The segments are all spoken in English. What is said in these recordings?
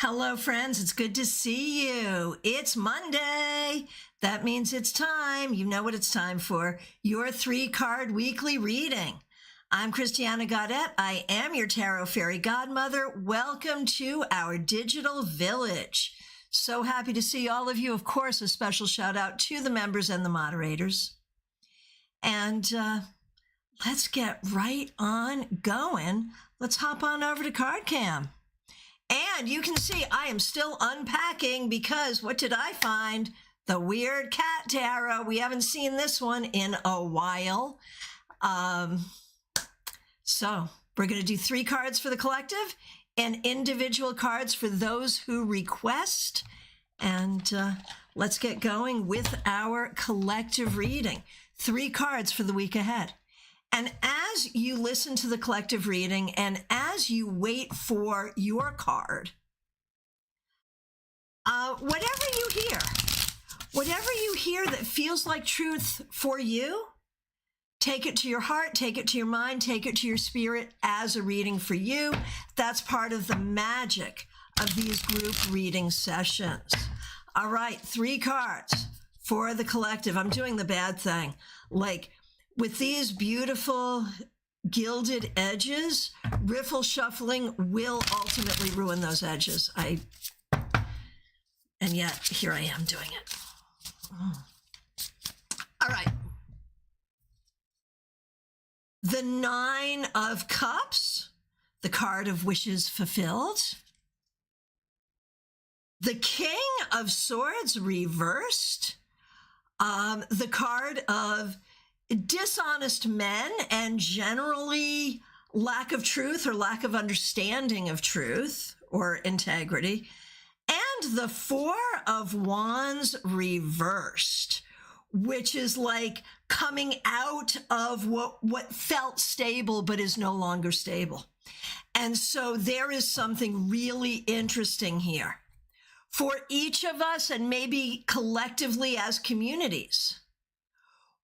Hello, friends. It's good to see you. It's Monday. That means it's time. You know what it's time for. Your 3-card weekly reading. I'm Christiana Gaudet. I am your Tarot Fairy Godmother. Welcome to our digital village. So happy to see all of you. Of course, a special shout out to the members and the moderators. And let's get right on going. Let's hop on over to CardCam. And you can see I am still unpacking because what did I find? The weird cat tarot. We haven't seen this one in a while. So we're going to do 3 cards for the collective and individual cards for those who request. And let's get going with our collective reading. 3 cards for the week ahead. And as you listen to the collective reading and as you wait for your card, whatever you hear that feels like truth for you, take it to your heart, take it to your mind, take it to your spirit as a reading for you. That's part of the magic of these group reading sessions. All right, 3 cards for the collective. I'm doing the bad thing. Like, with these beautiful gilded edges, riffle shuffling will ultimately ruin those edges. And yet, here I am doing it. All right. The 9 of Cups, the card of wishes fulfilled. The King of Swords reversed. The card of dishonest men and generally lack of truth or lack of understanding of truth or integrity. And the 4 of Wands reversed, which is like coming out of what felt stable but is no longer stable. And so there is something really interesting here for each of us and maybe collectively as communities.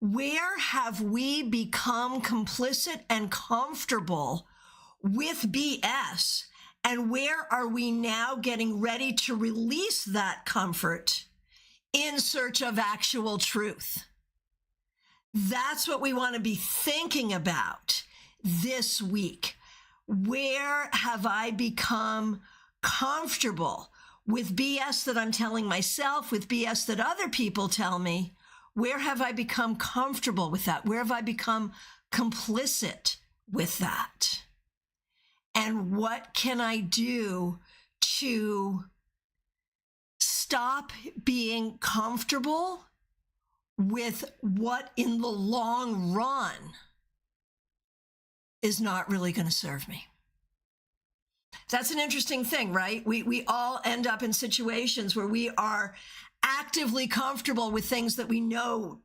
Where have we become complicit and comfortable with BS? And where are we now getting ready to release that comfort in search of actual truth? That's what we want to be thinking about this week. Where have I become comfortable with BS that I'm telling myself, with BS that other people tell me? Where have I become comfortable with that? Where have I become complicit with that? And what can I do to stop being comfortable with what in the long run is not really going to serve me? That's an interesting thing, right? We all end up in situations where we are actively comfortable with things that we know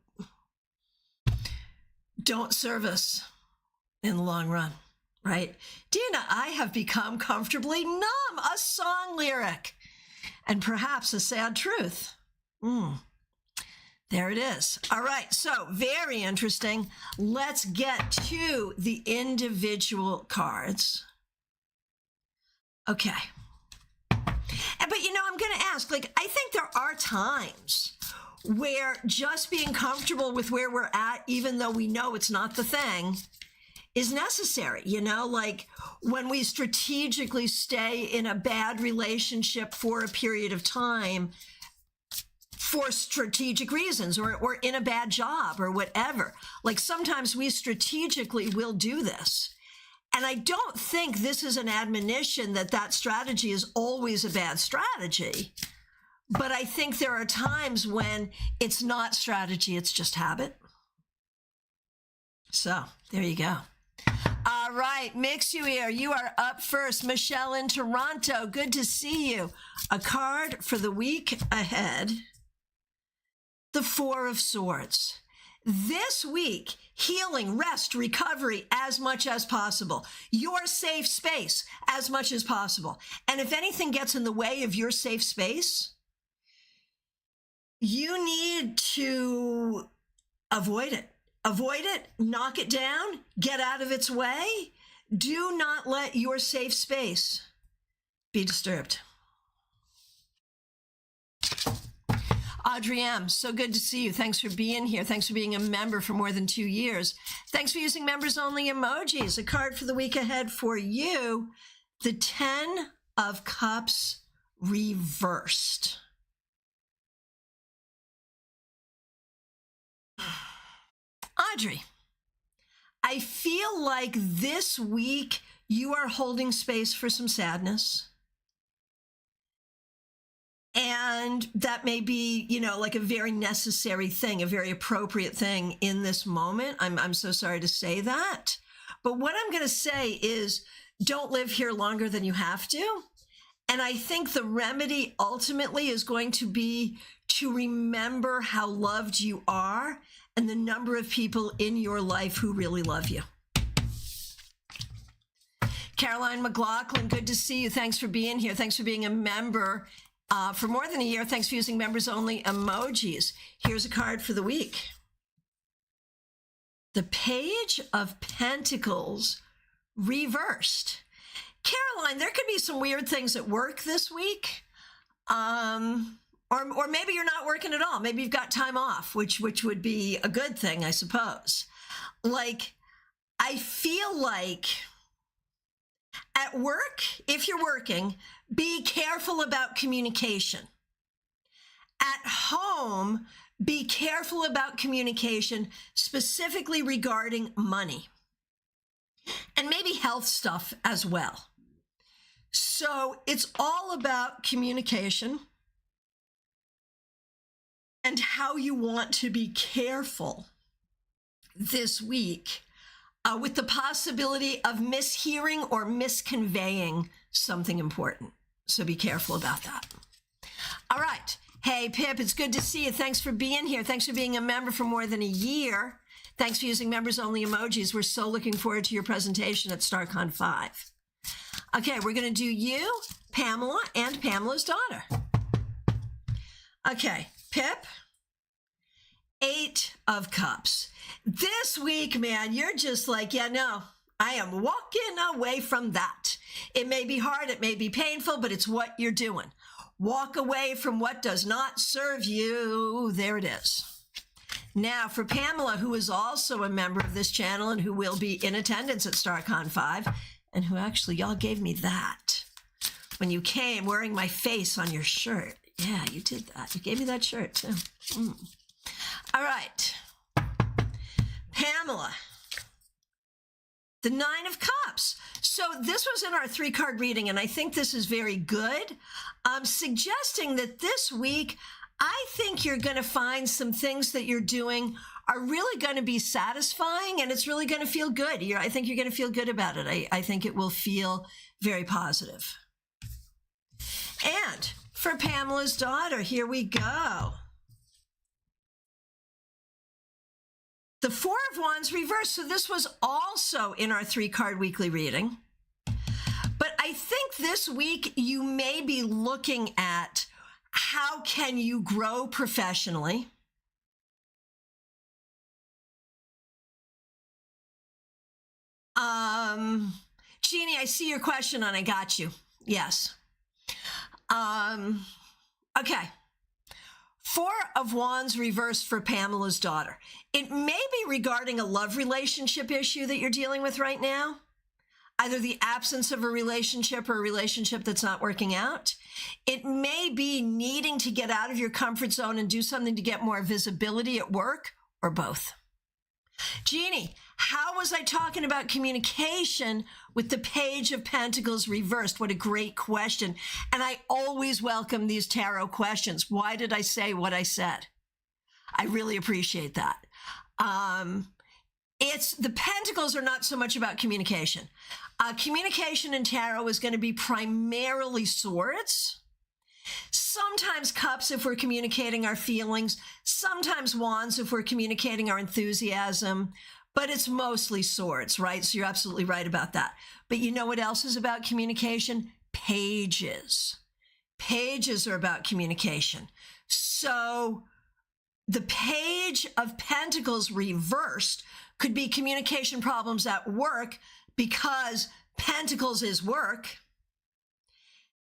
don't serve us in the long run, right? Dina, I have become comfortably numb, a song lyric, and perhaps a sad truth. There it is. All right, so very interesting. Let's get to the individual cards. Okay. But, I'm going to ask, I think there are times where just being comfortable with where we're at, even though we know it's not the thing, is necessary. When we strategically stay in a bad relationship for a period of time for strategic reasons or in a bad job or whatever. Sometimes we strategically will do this. And I don't think this is an admonition that strategy is always a bad strategy. But I think there are times when it's not strategy, it's just habit. So there you go. All right, Mix You Here, you are up first. Michelle in Toronto, good to see you. A card for the week ahead. The 4 of Swords. This week, healing, rest, recovery as much as possible. Your safe space as much as possible. And if anything gets in the way of your safe space, you need to avoid it. Avoid it, knock it down, get out of its way. Do not let your safe space be disturbed. Audrey M., so good to see you. Thanks for being here. Thanks for being a member for more than 2 years. Thanks for using members-only emojis. A card for the week ahead for you, the 10 of Cups reversed. Audrey, I feel like this week you are holding space for some sadness. And that may be, like a very necessary thing, a very appropriate thing in this moment. I'm so sorry to say that. But what I'm going to say is don't live here longer than you have to. And I think the remedy ultimately is going to be to remember how loved you are and the number of people in your life who really love you. Caroline McLaughlin, good to see you. Thanks for being here. Thanks for being a member for more than a year. Thanks for using members-only emojis. Here's a card for the week. The Page of Pentacles reversed. Caroline, there could be some weird things at work this week. Or maybe you're not working at all. Maybe you've got time off, which would be a good thing, I suppose. I feel like at work, if you're working, be careful about communication. At home, be careful about communication, specifically regarding money and maybe health stuff as well. So it's all about communication and how you want to be careful this week with the possibility of mishearing or misconveying something important. So be careful about that. All right. Hey, Pip, it's good to see you. Thanks for being here. Thanks for being a member for more than a year. Thanks for using members-only emojis. We're so looking forward to your presentation at StaarCon 5. Okay, we're going to do you, Pamela, and Pamela's daughter. Okay, Pip, 8 of Cups. This week, man, you're just like, yeah, no, I am walking away from that. It may be hard, it may be painful, but it's what you're doing. Walk away from what does not serve you. There it is. Now, for Pamela, who is also a member of this channel and who will be in attendance at StaarCon 5, and who actually, y'all gave me that when you came wearing my face on your shirt. Yeah, you did that. You gave me that shirt, too. All right. Pamela, the 9 of Cups. So this was in our 3-card reading, and I think this is very good. Suggesting that this week, I think you're going to find some things that you're doing are really going to be satisfying, and it's really going to feel good. I think you're going to feel good about it. I think it will feel very positive. And for Pamela's daughter, here we go. The 4 of Wands reversed. So this was also in our 3-card weekly reading. But I think this week you may be looking at how can you grow professionally? Jeannie, I see your question and I got you. Yes. Okay. 4 of Wands reversed for Pamela's daughter. It may be regarding a love relationship issue that you're dealing with right now. Either the absence of a relationship or a relationship that's not working out. It may be needing to get out of your comfort zone and do something to get more visibility at work, or both. Jeannie, how was I talking about communication with the Page of Pentacles reversed? What a great question. And I always welcome these tarot questions. Why did I say what I said? I really appreciate that. The Pentacles are not so much about communication. Communication in tarot is going to be primarily swords. Sometimes cups if we're communicating our feelings. Sometimes wands if we're communicating our enthusiasm. But it's mostly swords, right? So you're absolutely right about that. But you know what else is about communication? Pages. Pages are about communication. So the Page of Pentacles reversed could be communication problems at work because Pentacles is work.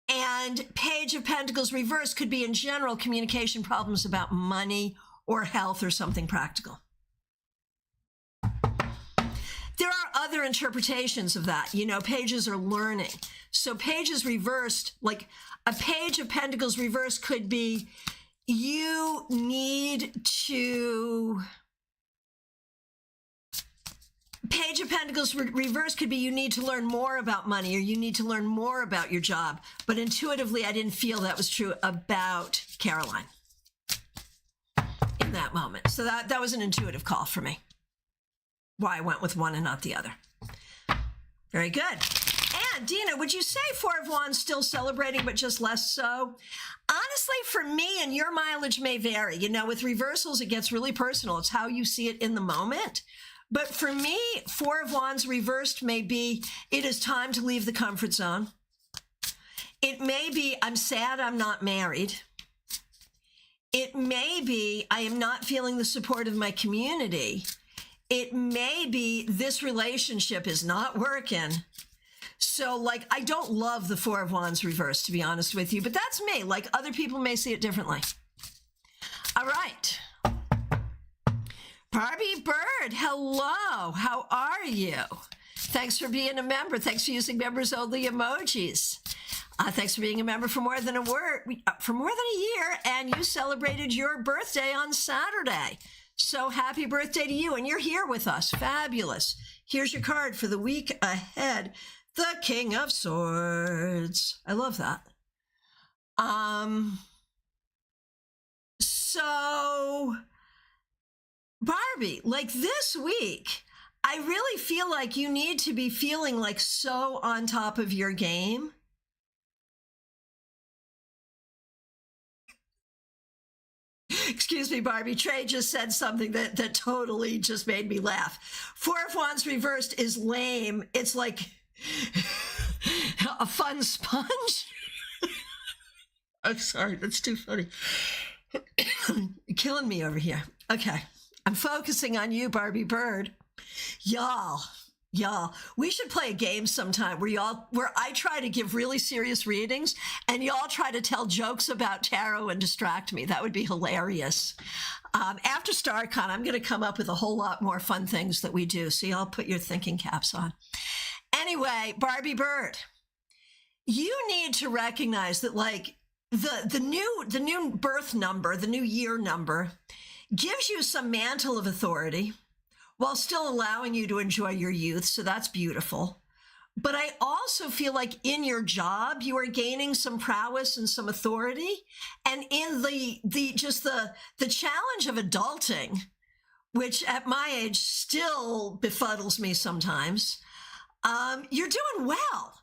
And Page of Pentacles reversed could be in general communication problems about money or health or something practical. There are other interpretations of that. You know, pages are learning. So pages reversed, like a Page of Pentacles reversed could be you need to... Page of Pentacles reverse could be you need to learn more about money or you need to learn more about your job. But intuitively, I didn't feel that was true about Caroline in that moment. So that was an intuitive call for me. Why I went with one and not the other. Very good. And Dina, would you say Four of Wands still celebrating, but just less so? Honestly, for me, and your mileage may vary. You know, with reversals, it gets really personal. It's how you see it in the moment. But for me, Four of Wands reversed may be, it is time to leave the comfort zone. It may be, I'm sad I'm not married. It may be, I am not feeling the support of my community. It may be, this relationship is not working. So, like, I don't love the Four of Wands reversed, to be honest with you, but that's me. Like, other people may see it differently. All right. Barbie Bird, hello. How are you? Thanks for being a member. Thanks for using members only emojis. Thanks for being a member for more than a year, and you celebrated your birthday on Saturday. So happy birthday to you, and you're here with us. Fabulous. Here's your card for the week ahead. The King of Swords. I love that. So, Barbie, like this week, I really feel like you need to be feeling like so on top of your game. Excuse me, Barbie. Trey just said something that totally just made me laugh. Four of Wands reversed is lame. It's like a fun sponge. I'm sorry, that's too funny. You're killing me over here. Okay, I'm focusing on you, Barbie Bird. Y'all, we should play a game sometime where I try to give really serious readings and y'all try to tell jokes about tarot and distract me. That would be hilarious. After StaarCon, I'm going to come up with a whole lot more fun things that we do. So y'all put your thinking caps on. Anyway, Barbie Bird, you need to recognize that, like, the new birth number, the new year number, gives you some mantle of authority while still allowing you to enjoy your youth. So that's beautiful. But I also feel like in your job, you are gaining some prowess and some authority. And in the challenge of adulting, which at my age still befuddles me sometimes, you're doing well.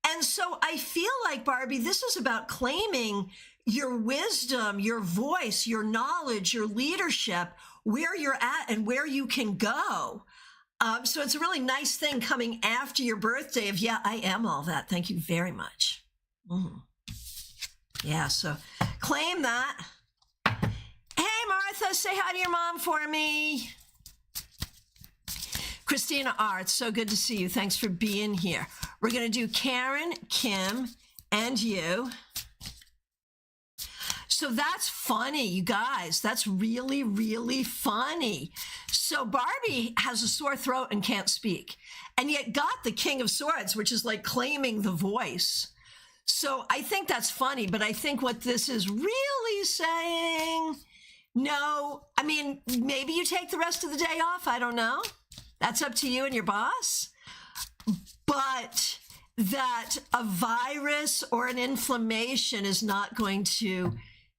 And so I feel like, Barbie, this is about claiming your wisdom, your voice, your knowledge, your leadership, where you're at and where you can go. So it's a really nice thing coming after your birthday of, yeah, I am all that. Thank you very much. Yeah, so claim that. Hey, Martha, say hi to your mom for me. Christina R., it's so good to see you. Thanks for being here. We're going to do Karen, Kim, and you. So that's funny, you guys. That's really, really funny. So Barbie has a sore throat and can't speak, and yet got the King of Swords, which is like claiming the voice. So I think that's funny, but I think what this is really saying, no, I mean, maybe you take the rest of the day off. I don't know. That's up to you and your boss. But that a virus or an inflammation is not going to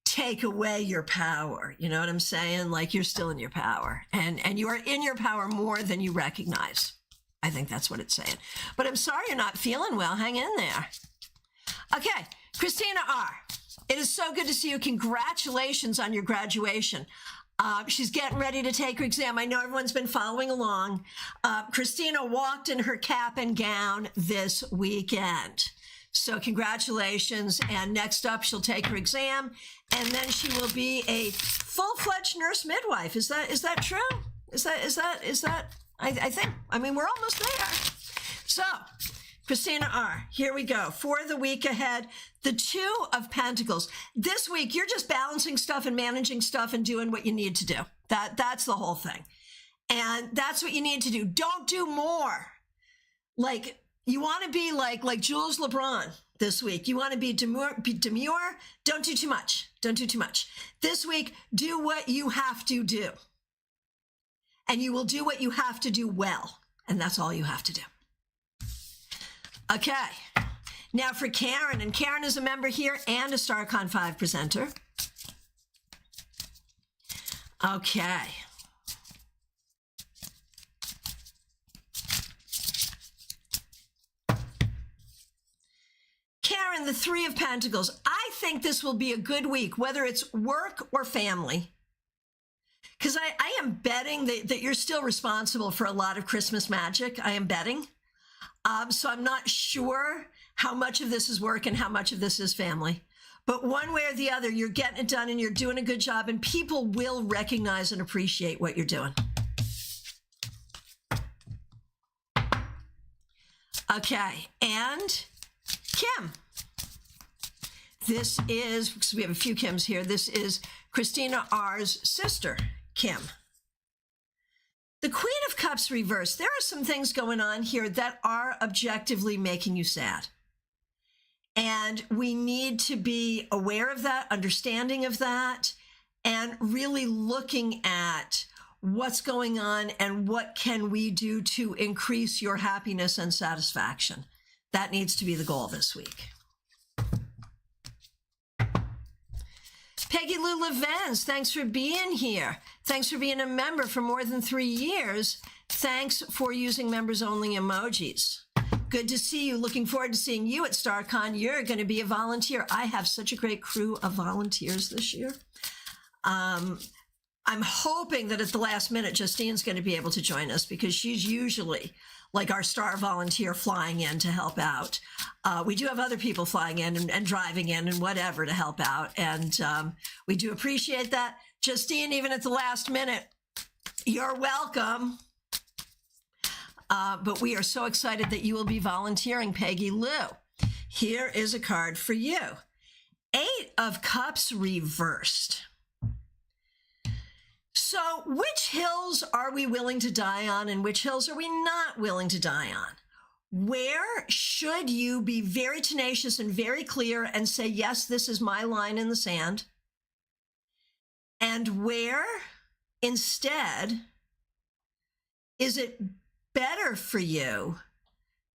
take away your power. You know what I'm saying? Like, you're still in your power, and you are in your power more than you recognize. I think that's what it's saying. But I'm sorry you're not feeling well. Hang in there. Okay, Christina R., it is so good to see you. Congratulations on your graduation. She's getting ready to take her exam. I know everyone's been following along. Christina walked in her cap and gown this weekend. So congratulations. And next up, she'll take her exam, and then she will be a full-fledged nurse midwife. Is that true? Is that? I think, I mean, we're almost there. So Christina R., here we go. For the week ahead, the Two of Pentacles. This week, you're just balancing stuff and managing stuff and doing what you need to do. That's the whole thing. And that's what you need to do. Don't do more. Like, you want to be like Jules LeBron this week. You want to be demure. Don't do too much. Don't do too much. This week, do what you have to do. And you will do what you have to do well. And that's all you have to do. Okay, now for Karen, and Karen is a member here and a StaarCon 5 presenter. Okay. Karen, the Three of Pentacles. I think this will be a good week, whether it's work or family. Because I am betting that you're still responsible for a lot of Christmas magic. I am betting. So I'm not sure how much of this is work and how much of this is family. But one way or the other, you're getting it done and you're doing a good job, and people will recognize and appreciate what you're doing. Okay, and Kim. This is, because we have a few Kims here, this is Christina R.'s sister, Kim. The Queen of Cups reversed. There are some things going on here that are objectively making you sad. And we need to be aware of that, understanding of that, and really looking at what's going on and what can we do to increase your happiness and satisfaction. That needs to be the goal this week. Peggy Lou Levens, thanks for being here. Thanks for being a member for more than 3 years. Thanks for using members only emojis. Good to see you. Looking forward to seeing you at StaarCon. You're going to be a volunteer. I have such a great crew of volunteers this year. I'm hoping that at the last minute, Justine's going to be able to join us, because she's usually like our star volunteer flying in to help out. We do have other people flying in and driving in and whatever to help out. And we do appreciate that. Justine, even at the last minute, you're welcome. But we are so excited that you will be volunteering, Peggy Lou. Here is a card for you. Eight of Cups reversed. So which hills are we willing to die on and which hills are we not willing to die on? Where should you be very tenacious and very clear and say, yes, this is my line in the sand? And where instead is it better for you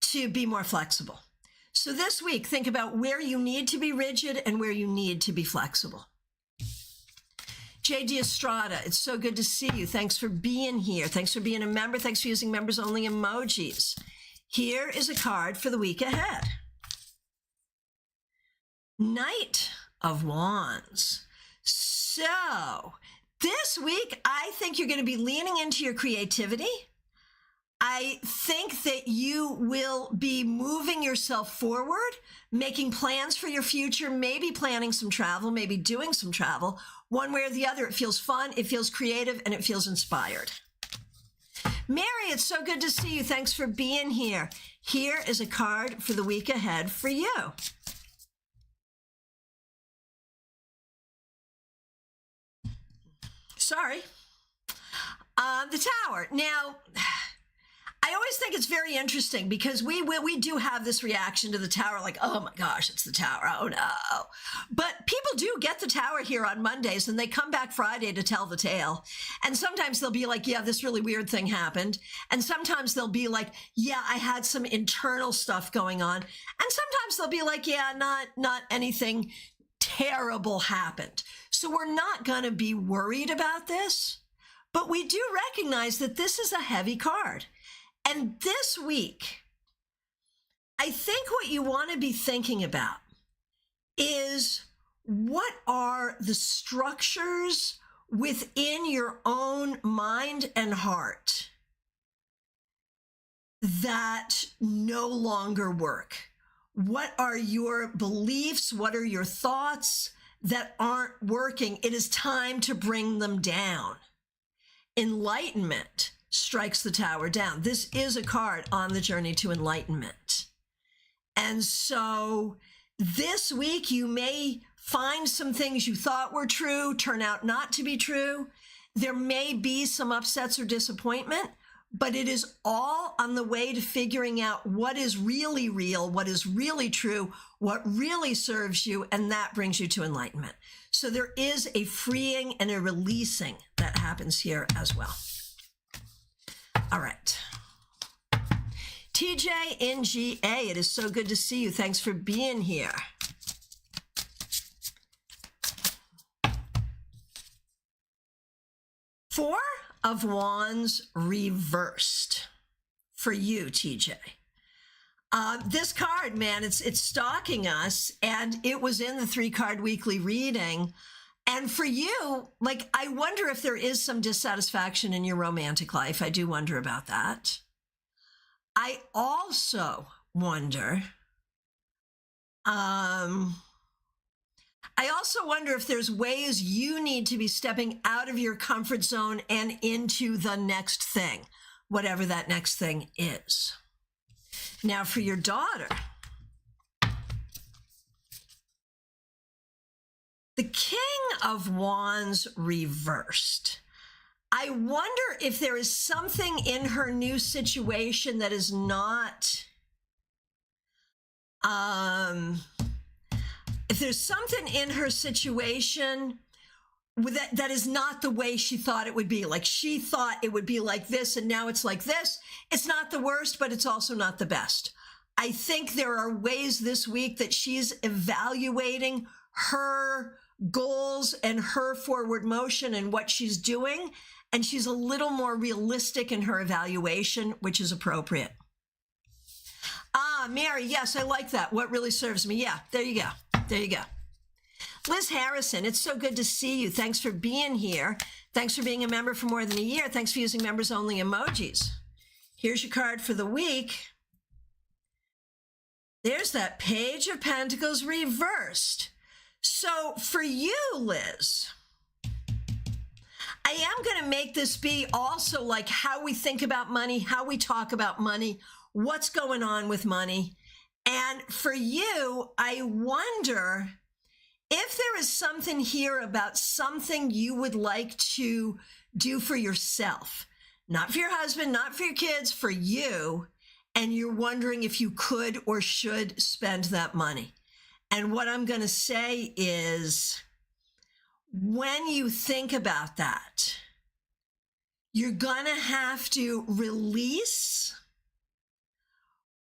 to be more flexible? So this week, think about where you need to be rigid and where you need to be flexible. JD Estrada, it's so good to see you. Thanks for being here. Thanks for being a member. Thanks for using members only emojis. Here is a card for the week ahead. Knight of Wands. So this week, I think you're going to be leaning into your creativity. I think that you will be moving yourself forward, making plans for your future, maybe planning some travel, maybe doing some travel. One way or the other, it feels fun, it feels creative, and it feels inspired. Mary, it's so good to see you. Thanks for being here. Here is a card for the week ahead for you. Sorry. The Tower. Now, I always think it's very interesting because we do have this reaction to the Tower, like, oh my gosh, it's the Tower. Oh no. But people do get the Tower here on Mondays and they come back Friday to tell the tale. And sometimes they'll be like, yeah, this really weird thing happened. And sometimes they'll be like, yeah, I had some internal stuff going on. And sometimes they'll be like, yeah, not anything terrible happened. So we're not going to be worried about this, but we do recognize that this is a heavy card. And this week, I think what you want to be thinking about is what are the structures within your own mind and heart that no longer work? What are your beliefs? What are your thoughts that aren't working? It is time to bring them down. Enlightenment strikes the Tower down. This is a card on the journey to enlightenment. And so this week, you may find some things you thought were true turn out not to be true. There may be some upsets or disappointment, but it is all on the way to figuring out what is really real, what is really true, what really serves you, and that brings you to enlightenment. So there is a freeing and a releasing that happens here as well. All right. TJ in GA, it is so good to see you. Thanks for being here. Four of Wands reversed for you, TJ. This card, man, it's stalking us, and it was in the 3-card weekly reading. And for you, like, I wonder if there is some dissatisfaction in your romantic life. I do wonder about that. I also wonder, if there's ways you need to be stepping out of your comfort zone and into the next thing, whatever that next thing is. Now, for your daughter, the King of Wands reversed. I wonder if there is something in her new situation that is not, if there's something in her situation that is not the way she thought it would be. Like, she thought it would be like this, and now it's like this. It's not the worst, but it's also not the best. I think there are ways this week that she's evaluating her goals and her forward motion and what she's doing, and she's a little more realistic in her evaluation, which is appropriate. Mary, yes, I like that. What really serves me? Yeah, there you go. There you go. Liz Harrison, it's so good to see you. Thanks for being here. Thanks for being a member for more than a year. Thanks for using members-only emojis. Here's your card for the week. There's that Page of Pentacles reversed. So for you, Liz, I am going to make this be also like how we think about money, how we talk about money, what's going on with money. And for you, I wonder if there is something here about something you would like to do for yourself, not for your husband, not for your kids, for you, and you're wondering if you could or should spend that money. And what I'm going to say is, when you think about that, you're going to have to release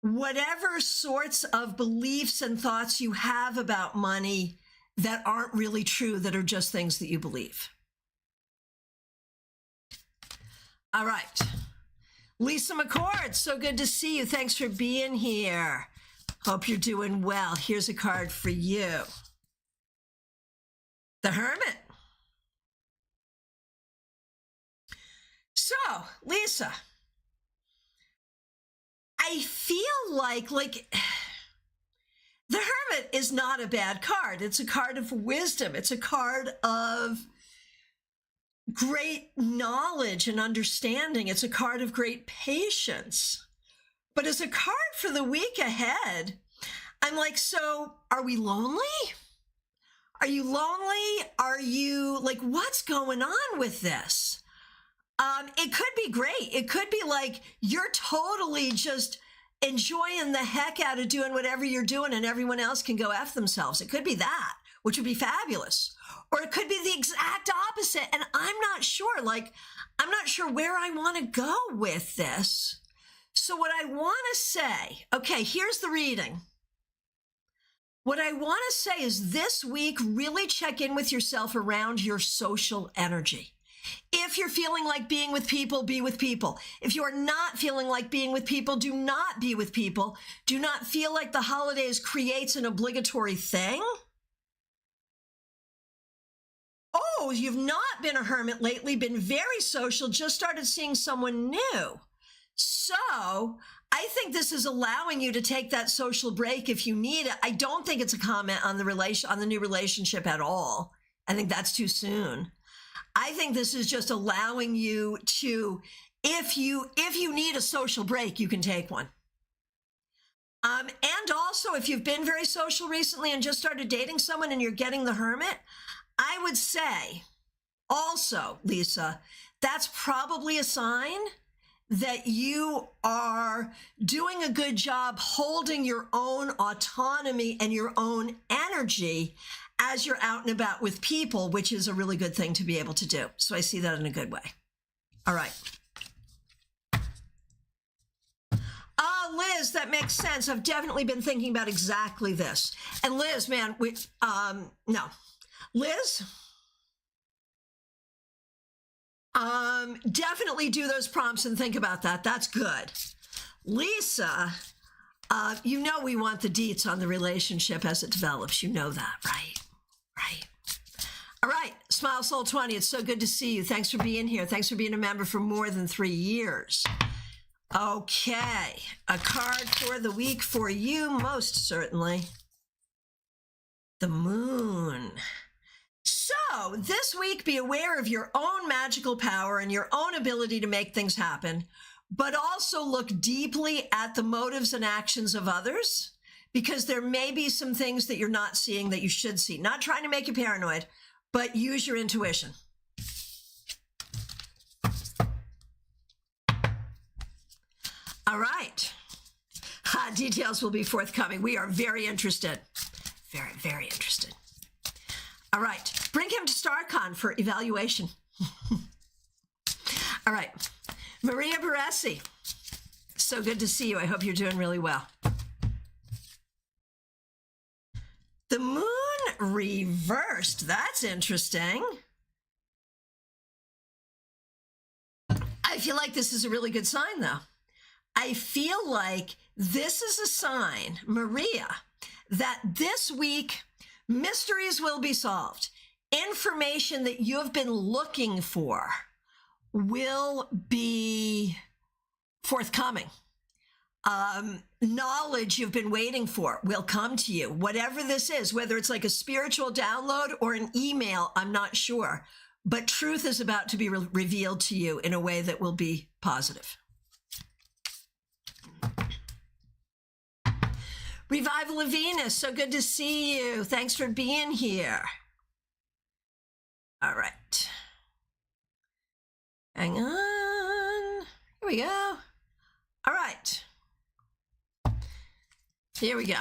whatever sorts of beliefs and thoughts you have about money that aren't really true, that are just things that you believe. All right. Lisa McCord, so good to see you. Thanks for being here. Hope you're doing well. Here's a card for you. The Hermit. So, Lisa, I feel like the Hermit is not a bad card. It's a card of wisdom. It's a card of great knowledge and understanding. It's a card of great patience. But as a card for the week ahead, I'm like, so are we lonely? Are you lonely? Are you like, what's going on with this? It could be great. It could be like you're totally just enjoying the heck out of doing whatever you're doing and everyone else can go F themselves. It could be that, which would be fabulous. Or it could be the exact opposite. And I'm not sure, I'm not sure where I want to go with this. So what I want to say, okay, here's the reading. What I want to say is this week, really check in with yourself around your social energy. If you're feeling like being with people, be with people. If you are not feeling like being with people, do not be with people. Do not feel like the holidays creates an obligatory thing. Oh, you've not been a hermit lately, been very social, just started seeing someone new. So I think this is allowing you to take that social break if you need it. I don't think it's a comment on the new relationship at all. I think that's too soon. I think this is just allowing you to, if you need a social break, you can take one. And also, if you've been very social recently and just started dating someone and you're getting the Hermit, I would say also, Lisa, that's probably a sign that you are doing a good job holding your own autonomy and your own energy as you're out and about with people, which is a really good thing to be able to do. So I see that in a good way. All right. Liz, that makes sense. I've definitely been thinking about exactly this. And Liz, man, no. Liz, definitely do those prompts and think about that. That's good. Lisa, you know we want the deets on the relationship as it develops. You know that, right? Right. All right. Smile Soul 20, it's so good to see you. Thanks for being here. Thanks for being a member for more than 3 years. Okay. A card for the week for you, most certainly. The Moon. So this week, be aware of your own magical power and your own ability to make things happen, but also look deeply at the motives and actions of others, because there may be some things that you're not seeing that you should see. Not trying to make you paranoid, but use your intuition. All right. Details will be forthcoming. We are very interested. Very, very interested. All right. Bring him to StaarCon for evaluation. All right. Maria Baresi. So good to see you. I hope you're doing really well. The Moon reversed. That's interesting. I feel like this is a really good sign, though. I feel like this is a sign, Maria, that this week mysteries will be solved. Information that you have been looking for will be forthcoming. Knowledge you've been waiting for will come to you. Whatever this is, whether it's like a spiritual download or an email, I'm not sure. But truth is about to be revealed to you in a way that will be positive. Revival of Venus, so good to see you. Thanks for being here. All right. Hang on. Here we go. All right. Here we go.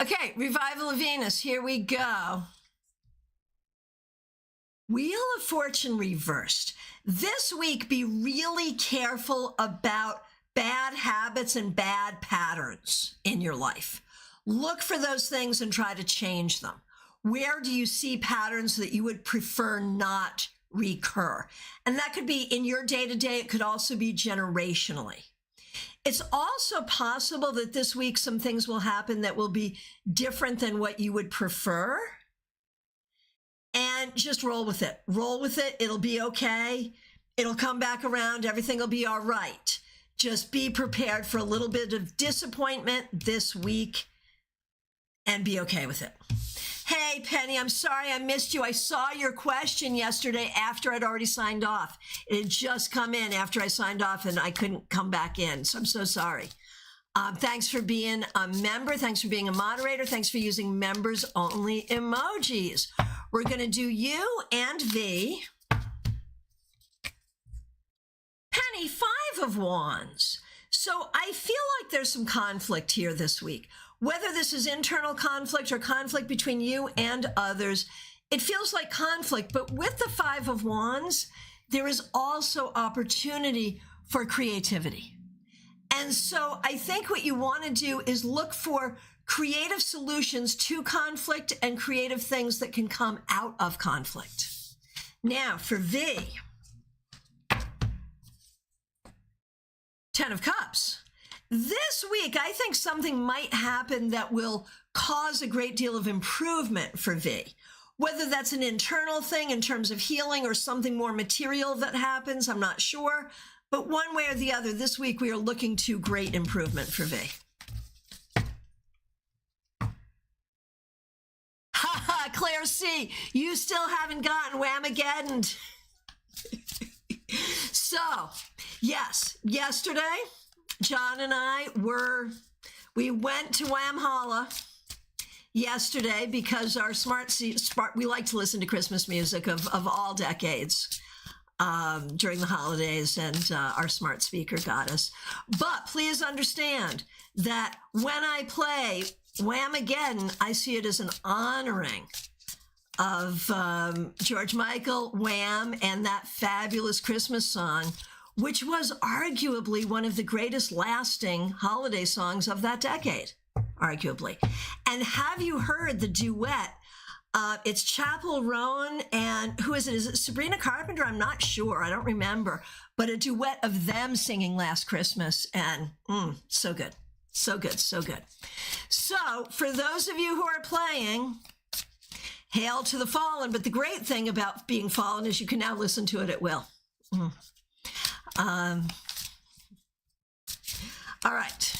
Okay, Revival of Venus, here we go. Wheel of Fortune reversed. This week, be really careful about bad habits and bad patterns in your life. Look for those things and try to change them. Where do you see patterns that you would prefer not recur? And that could be in your day-to-day. It could also be generationally. It's also possible that this week some things will happen that will be different than what you would prefer. And just roll with it. Roll with it. It'll be okay. It'll come back around. Everything will be all right. Just be prepared for a little bit of disappointment this week and be okay with it. Hey, Penny, I'm sorry I missed you. I saw your question yesterday after I'd already signed off. It had just come in after I signed off and I couldn't come back in. So I'm so sorry. Thanks for being a member. Thanks for being a moderator. Thanks for using members only emojis. We're going to do you and V. Penny, 5 of Wands. So I feel like there's some conflict here this week. Whether this is internal conflict or conflict between you and others, it feels like conflict. But with the 5 of Wands, there is also opportunity for creativity. And so I think what you want to do is look for creative solutions to conflict and creative things that can come out of conflict. Now for V, 10 of Cups. This week, I think something might happen that will cause a great deal of improvement for V. Whether that's an internal thing in terms of healing or something more material that happens, I'm not sure. But one way or the other, this week we are looking to great improvement for V. Claire C, you still haven't gotten Whamageddon. So, yes, yesterday, John and I we went to Whamhalla yesterday because our we like to listen to Christmas music of all decades during the holidays, and our smart speaker got us. But please understand that when I play Whamageddon, I see it as an honoring of George Michael, Wham, and that fabulous Christmas song, which was arguably one of the greatest lasting holiday songs of that decade, arguably. And have you heard the duet? It's Chappell Roan and who is it? Is it Sabrina Carpenter? I'm not sure. I don't remember. But a duet of them singing Last Christmas. And so good. So good. So good. So for those of you who are playing, Hail to the Fallen. But the great thing about being fallen is you can now listen to it at will. All right.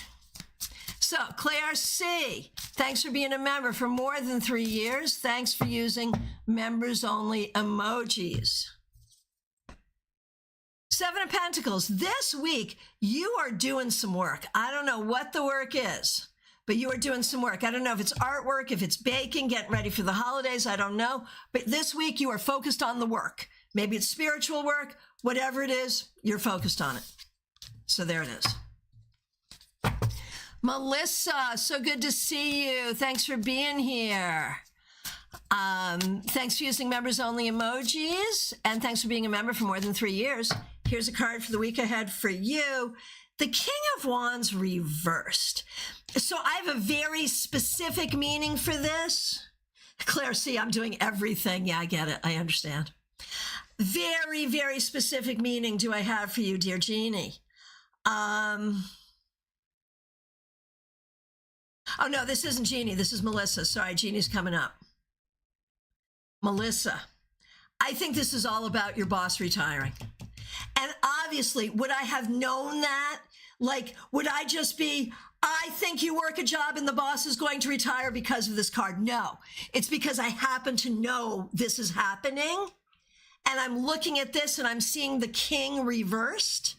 So Claire C., thanks for being a member for more than 3 years. Thanks for using members-only emojis. Seven of Pentacles. This week, you are doing some work. I don't know what the work is, but you are doing some work. I don't know if it's artwork, if it's baking, getting ready for the holidays. I don't know. But this week, you are focused on the work. Maybe it's spiritual work. Whatever it is, you're focused on it. So there it is. Melissa, so good to see you. Thanks for being here. Thanks for using members-only emojis, and thanks for being a member for more than 3 years. Here's a card for the week ahead for you. The King of Wands reversed. So I have a very specific meaning for this. Claire, see, I'm doing everything. Yeah, I get it. I understand. Very, very specific meaning do I have for you, dear Jeannie. Oh, no, this isn't Jeannie. This is Melissa. Sorry, Jeannie's coming up. Melissa, I think this is all about your boss retiring. And obviously, would I have known that? Like, would I just be, I think you work a job and the boss is going to retire because of this card? No, it's because I happen to know this is happening. And I'm looking at this and I'm seeing the king reversed.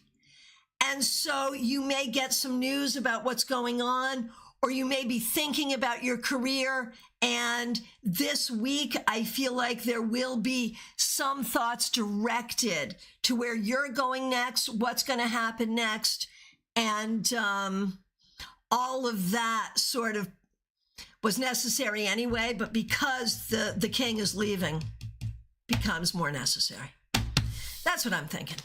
And so you may get some news about what's going on, or you may be thinking about your career. And this week, I feel like there will be some thoughts directed to where you're going next, what's going to happen next. And all of that sort of was necessary anyway, but because the king is leaving, becomes more necessary. That's what I'm thinking.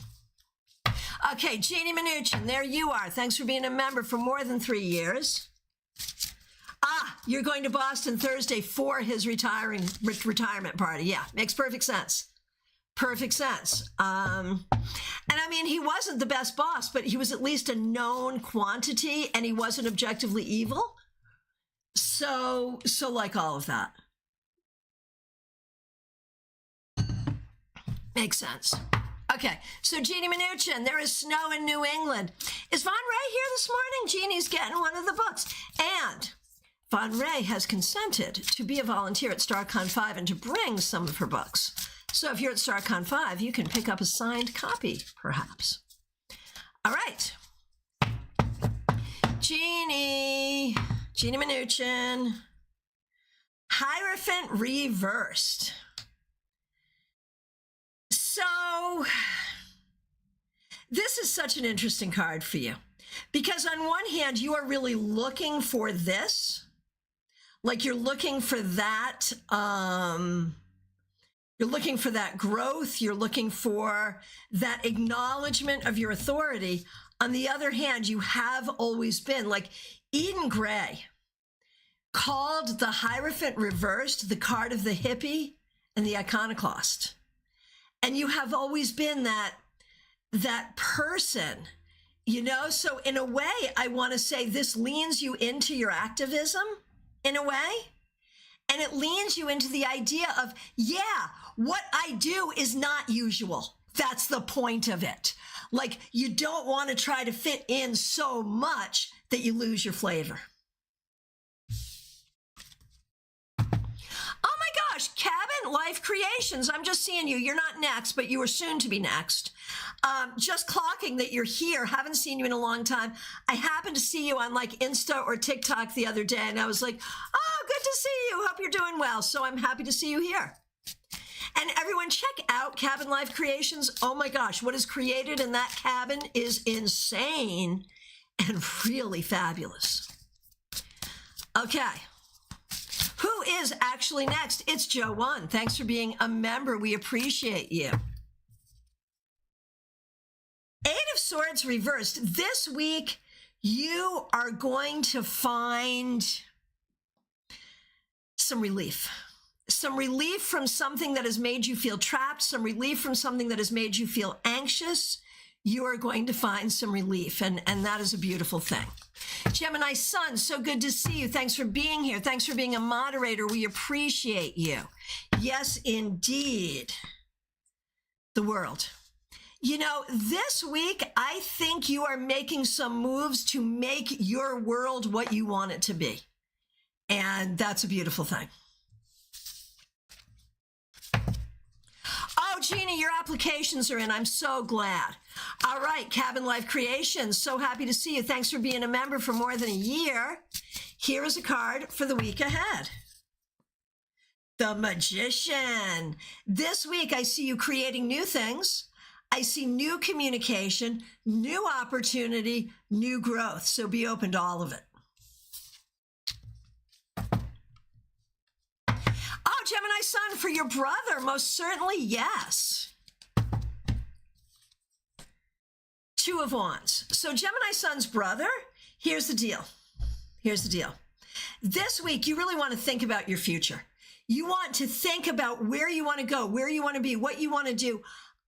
Okay, Jeannie Mnuchin, there you are. Thanks for being a member for more than 3 years. You're going to Boston Thursday for his retirement party. Yeah, makes perfect sense. Perfect sense. And I mean, he wasn't the best boss, but he was at least a known quantity, and he wasn't objectively evil. So like all of that. Makes sense. Okay, so Jeannie Mnuchin, there is snow in New England. Is Von Ray here this morning? Jeannie's getting one of the books. And Von Ray has consented to be a volunteer at StaarCon 5 and to bring some of her books. So if you're at StaarCon 5, you can pick up a signed copy, perhaps. All right. Jeannie Mnuchin. Hierophant reversed. So this is such an interesting card for you because on one hand, you are really looking for this, like you're looking for that, you're looking for that growth. You're looking for that acknowledgement of your authority. On the other hand, you have always been like Eden Gray called the Hierophant reversed the card of the hippie and the iconoclast. And you have always been that person, you know? So in a way, I want to say this leans you into your activism in a way. And it leans you into the idea of, yeah, what I do is not usual. That's the point of it. Like, you don't want to try to fit in so much that you lose your flavor. Oh my gosh, Cabot Life Creations, I'm just seeing you. You're not next, but you are soon to be next. Just clocking that you're here. Haven't seen you in a long time. I happened to see you on like Insta or TikTok the other day, and I was like, oh, good to see you. Hope you're doing well. So I'm happy to see you here. And everyone, check out Cabin Life Creations. Oh my gosh, what is created in that cabin is insane and really fabulous. Okay. Who is actually next? It's Joe One. Thanks for being a member. We appreciate you. Eight of Swords reversed. This week, you are going to find some relief. Some relief from something that has made you feel trapped, some relief from something that has made you feel anxious. You are going to find some relief, and that is a beautiful thing. Gemini Sun, so good to see you. Thanks for being here. Thanks for being a moderator. We appreciate you. Yes, indeed. The world. You know, this week, I think you are making some moves to make your world what you want it to be. And that's a beautiful thing. Oh, Jeannie, your applications are in. I'm so glad. All right, Cabin Life Creations. So happy to see you. Thanks for being a member for more than a year. Here is a card for the week ahead. The Magician. This week, I see you creating new things. I see new communication, new opportunity, new growth. So be open to all of it. Oh, Gemini Sun, for your brother, most certainly, yes. Two of Wands. So Gemini Sun's brother, here's the deal. Here's the deal. This week, you really want to think about your future. You want to think about where you want to go, where you want to be, what you want to do,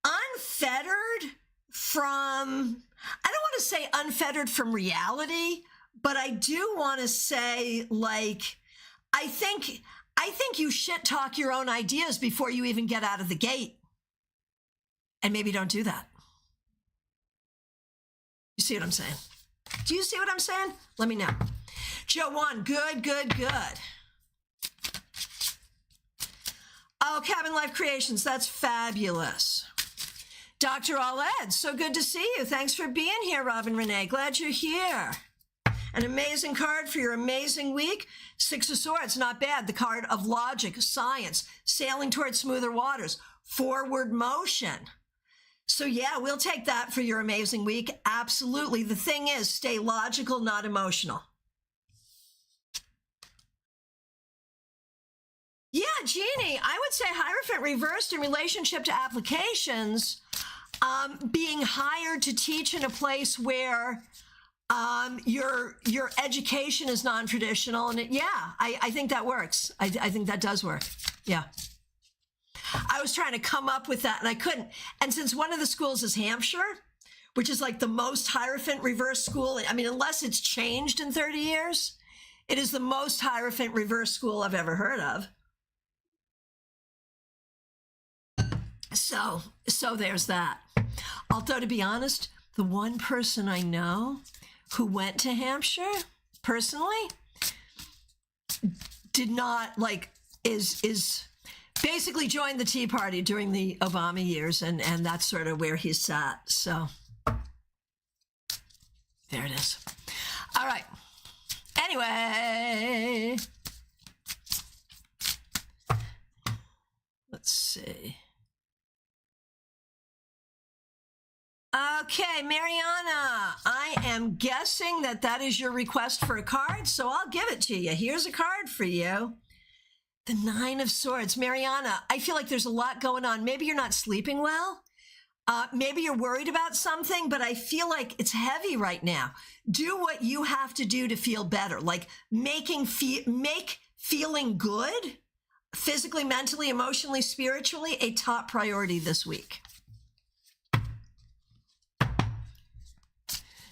unfettered from, I don't want to say unfettered from reality, but I do want to say, like, I think you shit talk your own ideas before you even get out of the gate. And maybe don't do that. You see what I'm saying? Do you see what I'm saying? Let me know. Joe One, good, good, good. Oh, Cabin Life Creations, that's fabulous. Dr. Aled, so good to see you. Thanks for being here, Robin Renee. Glad you're here. An amazing card for your amazing week. Six of Swords, not bad. The card of logic, science, sailing towards smoother waters, forward motion. So yeah, we'll take that for your amazing week. Absolutely. The thing is, stay logical, not emotional. Yeah, Jeannie, I would say Hierophant reversed in relationship to applications, being hired to teach in a place where your education is non-traditional. And I think that works. I think that does work. Yeah. I was trying to come up with that and I couldn't. And since one of the schools is Hampshire, which is like the most Hierophant reverse school, I mean, unless it's changed in 30 years, it is the most Hierophant reverse school I've ever heard of. So there's that. Although, to be honest, the one person I know who went to Hampshire personally did not is basically joined the Tea Party during the Obama years, and that's sort of where he sat. So there it is. All right. Anyway, let's see. Okay, Mariana, I am guessing that is your request for a card, so I'll give it to you. Here's a card for you. The Nine of Swords. Mariana, I feel like there's a lot going on. Maybe you're not sleeping well. Maybe you're worried about something, but I feel like it's heavy right now. Do what you have to do to feel better, like make feeling good, physically, mentally, emotionally, spiritually, a top priority this week.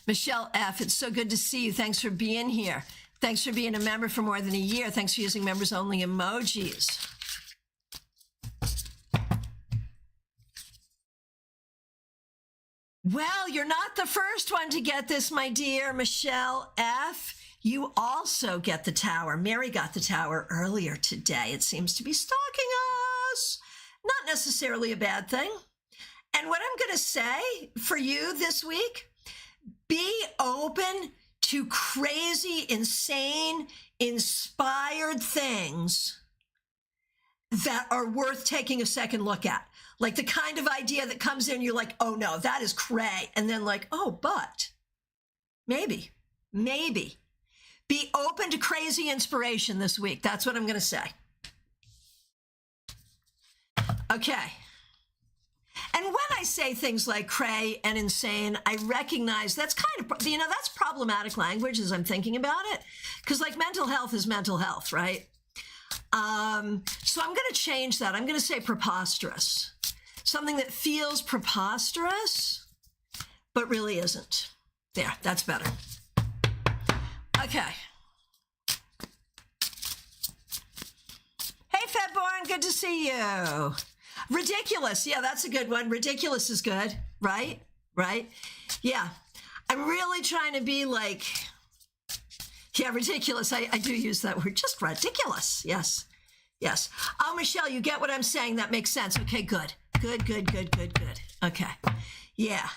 Michelle F., it's so good to see you. Thanks for being here. Thanks for being a member for more than a year. Thanks for using members-only emojis. Well, you're not the first one to get this, my dear Michelle F. You also get the Tower. Mary got the Tower earlier today. It seems to be stalking Not necessarily a bad thing. And what I'm going to say for you this week, be open to crazy, insane, inspired things that are worth taking a second look at. Like the kind of idea that comes in, you're like, oh no, that is cray. And then like, oh, but maybe. Be open to crazy inspiration this week. That's what I'm going to say. Okay. And when I say things like cray and insane, I recognize that's kind of, that's problematic language as I'm thinking about it. Because like mental health is mental health, right? So I'm going to change that. I'm going to say preposterous. Something that feels preposterous, but really isn't. There, that's better. Okay. Hey, Fedborn, good to see you. Ridiculous. Yeah, that's a good one. Ridiculous is good, right? Right? Yeah. I'm really trying to be like, yeah, ridiculous. I do use that word. Just ridiculous. Yes. Yes. Oh, Michelle, you get what I'm saying. That makes sense. Okay, good. Good. Okay. Yeah.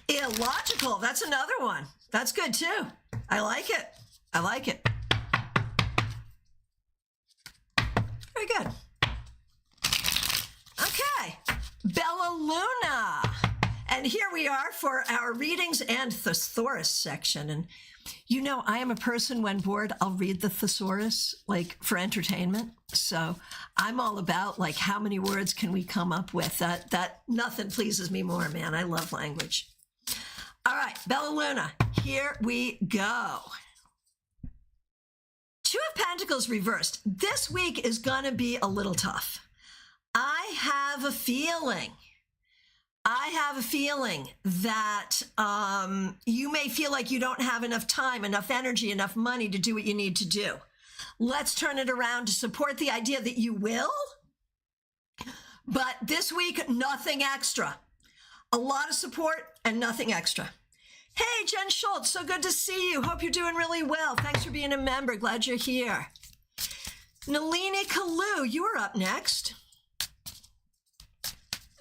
Illogical. That's another one. That's good too. I like it. Very good. Okay. Bella Luna. And here we are for our readings and thesaurus section. And I am a person when bored, I'll read the thesaurus like for entertainment. So I'm all about like how many words can we come up with? That nothing pleases me more, man. I love language. All right, Bella Luna, here we go. Two of Pentacles reversed. This week is going to be a little tough. I have a feeling that you may feel like you don't have enough time, enough energy, enough money to do what you need to do. Let's turn it around to support the idea that you will. But this week, nothing extra. A lot of support and nothing extra. Hey, Jen Schultz, so good to see you. Hope you're doing really well. Thanks for being a member. Glad you're here. Nalini Kalu, you are up next.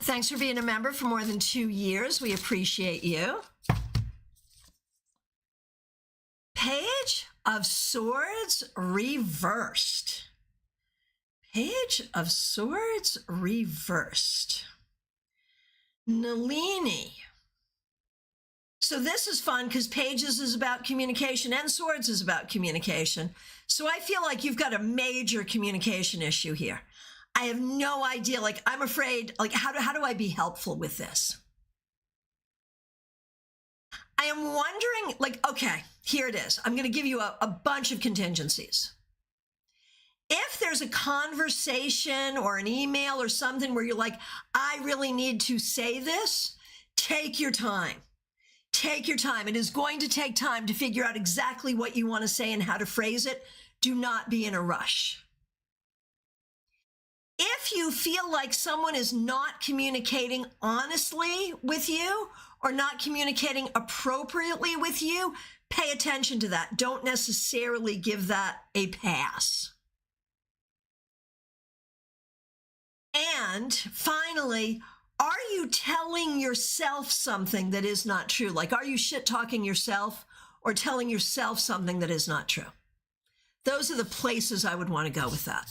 Thanks for being a member for more than 2 years. We appreciate you. Page of Swords reversed. Page of Swords reversed. Nalini. So this is fun because Pages is about communication and Swords is about communication. So I feel like you've got a major communication issue here. I have no idea. Like, I'm afraid, like, how do I be helpful with this? I am wondering, like, okay, here it is. I'm going to give you a bunch of contingencies. If there's a conversation or an email or something where you're like, I really need to say this, take your time. Take your time. It is going to take time to figure out exactly what you want to say and how to phrase it. Do not be in a rush. If you feel like someone is not communicating honestly with you or not communicating appropriately with you, pay attention to that. Don't necessarily give that a pass. And finally, are you telling yourself something that is not true? Like, are you shit-talking yourself or telling yourself something that is not true? Those are the places I would want to go with that.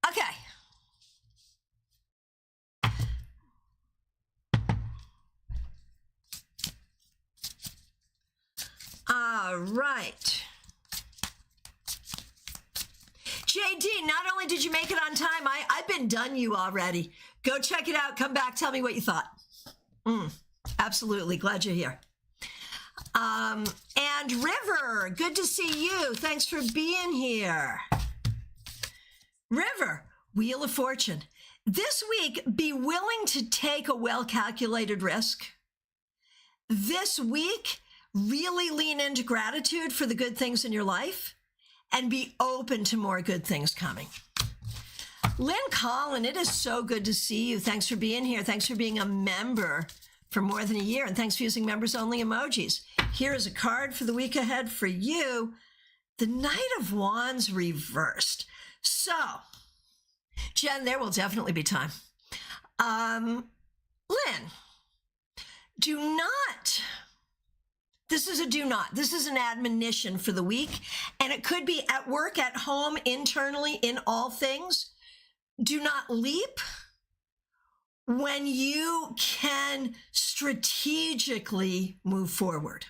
Okay. All right. JD, not only did you make it on time, I've been done you already. Go check it out. Come back. Tell me what you thought. Absolutely. Glad you're here. And River, good to see you. Thanks for being here. River, Wheel of Fortune. This week, be willing to take a well-calculated risk. This week, really lean into gratitude for the good things in your life and be open to more good things coming. Lynn Collin, it is so good to see you. Thanks for being here. Thanks for being a member for more than a year. And thanks for using members-only emojis. Here is a card for the week ahead for you. The Knight of Wands reversed. So, Jen, there will definitely be time. Lynn, do not, this is a do not, this is an admonition for the week, and it could be at work, at home, internally, in all things. Do not leap when you can strategically move forward.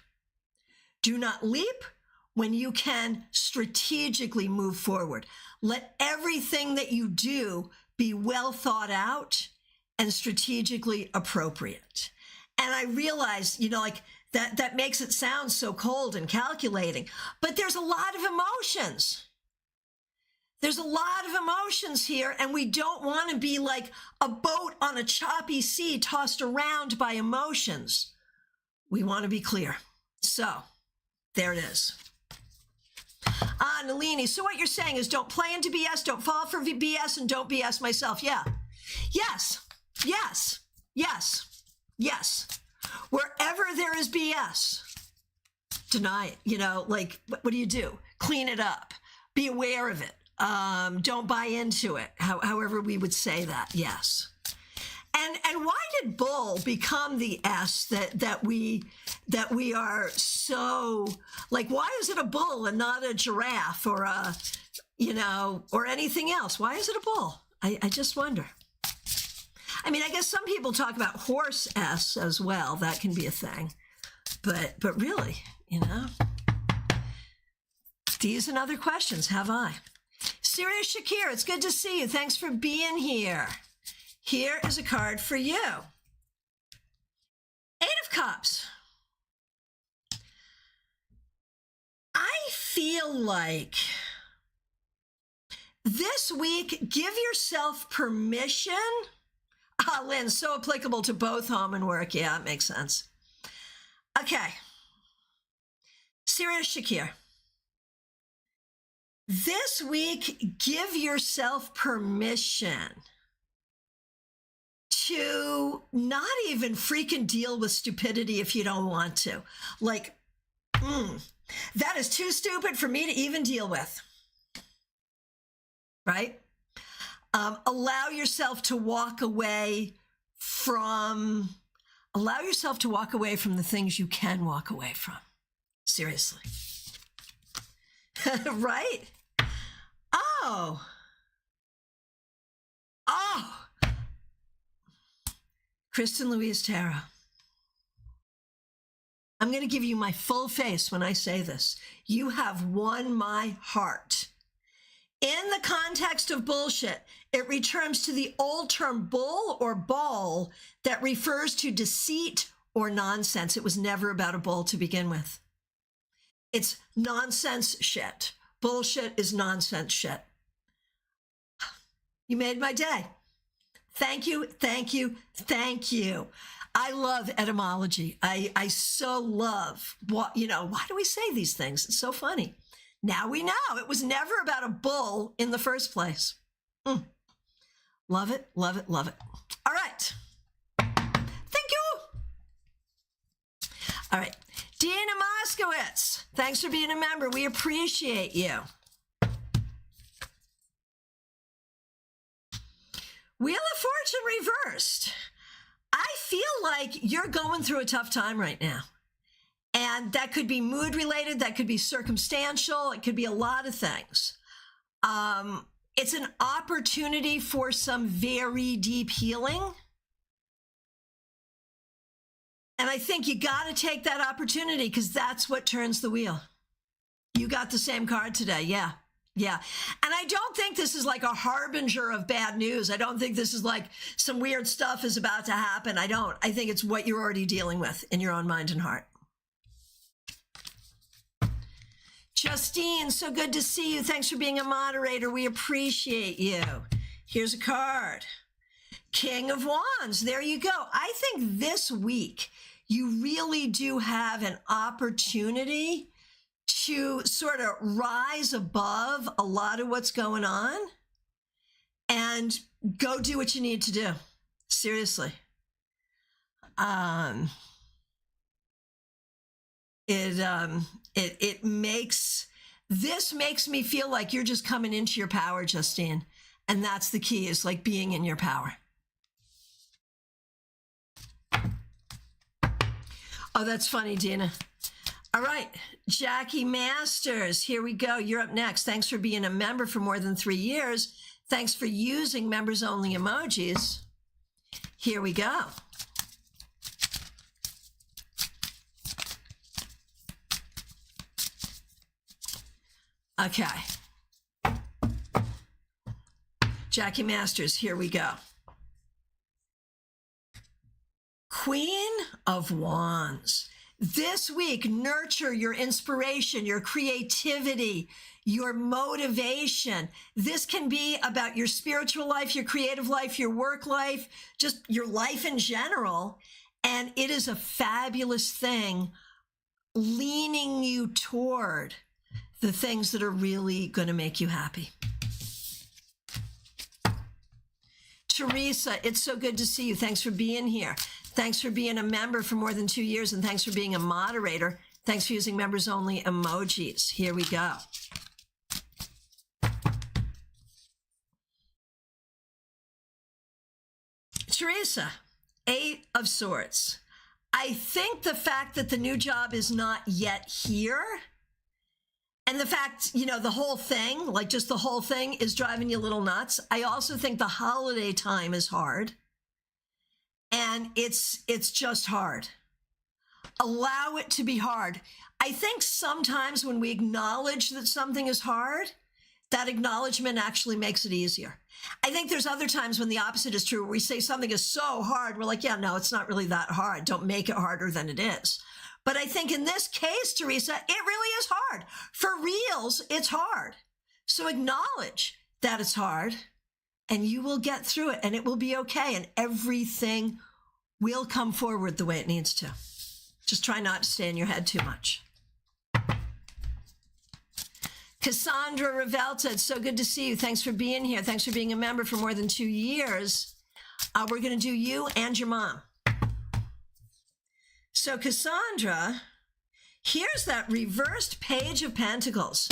Do not leap when you can strategically move forward. Let everything that you do be well thought out and strategically appropriate. And I realize, like that makes it sound so cold and calculating, but there's a lot of emotions. There's a lot of emotions here, and we don't want to be like a boat on a choppy sea tossed around by emotions. We want to be clear. So there it is. Nalini, so what you're saying is don't play into BS, don't fall for BS, and don't BS myself. Yeah. Yes. Yes. Yes. Yes. Wherever there is BS, deny it. What do you do? Clean it up. Be aware of it. Don't buy into it. However we would say that. Yes. And why did bull become the S that we are so like? Why is it a bull and not a giraffe or a or anything else? Why is it a bull? I just wonder. I mean, I guess some people talk about horse S as well. That can be a thing, but really, these and other questions have I. Serious Shakir, it's good to see you. Thanks for being here. Here is a card for you. 8 of Cups. I feel like this week, give yourself permission. Lynn, so applicable to both home and work. Yeah, it makes sense. Okay. Serious Shakir. This week, give yourself permission to not even freaking deal with stupidity if you don't want to. That is too stupid for me to even deal with. Right? Allow yourself to walk away from the things you can walk away from. Seriously. Right? Oh. Kristen Louise Tara. I'm going to give you my full face when I say this. You have won my heart. In the context of bullshit, it returns to the old term bull or ball that refers to deceit or nonsense. It was never about a bull to begin with. It's nonsense shit. Bullshit is nonsense shit. You made my day. Thank you, thank you, thank you. I love etymology. I so love why do we say these things? It's so funny. Now we know it was never about a bull in the first place. Love it, love it, love it. All right. Thank you. All right. Dina Moskowitz, thanks for being a member. We appreciate you. Wheel of Fortune reversed. I feel like you're going through a tough time right now. And that could be mood related. That could be circumstantial. It could be a lot of things. It's an opportunity for some very deep healing. And I think you got to take that opportunity because that's what turns the wheel. You got the same card today. Yeah. Yeah. And I don't think this is like a harbinger of bad news. I don't think this is like some weird stuff is about to happen. I don't. I think it's what you're already dealing with in your own mind and heart. Justine, so good to see you. Thanks for being a moderator. We appreciate you. Here's a card. King of Wands. There you go. I think this week you really do have an opportunity to sort of rise above a lot of what's going on and go do what you need to do. Seriously. It makes This makes me feel like you're just coming into your power, Justine. And that's the key, is like being in your power. Oh, that's funny, Dina. All right, Jackie Masters, here we go. You're up next. Thanks for being a member for more than 3 years. Thanks for using members-only emojis. Here we go. Okay. Jackie Masters, here we go. Queen of Wands. This week, nurture your inspiration, your creativity, your motivation. This can be about your spiritual life, your creative life, your work life, just your life in general. And it is a fabulous thing leaning you toward the things that are really going to make you happy. Teresa, it's so good to see you. Thanks for being here. Thanks for being a member for more than 2 years, and thanks for being a moderator. Thanks for using members-only emojis. Here we go. Teresa, 8 of Swords. I think the fact that the new job is not yet here, and the fact, you know, the whole thing, like just the whole thing is driving you a little nuts. I also think the holiday time is hard. And it's just hard. Allow it to be hard. I think sometimes when we acknowledge that something is hard, that acknowledgement actually makes it easier. I think there's other times when the opposite is true, where we say something is so hard, we're like, yeah, no, it's not really that hard. Don't make it harder than it is. But I think in this case, Teresa, it really is hard. For reals, it's hard. So acknowledge that it's hard, and you will get through it, and it will be okay, and everything will come forward the way it needs to. Just try not to stay in your head too much. Cassandra Revelta, it's so good to see you. Thanks for being here. Thanks for being a member for more than 2 years. We're going to do you and your mom. So Cassandra, here's that reversed Page of Pentacles.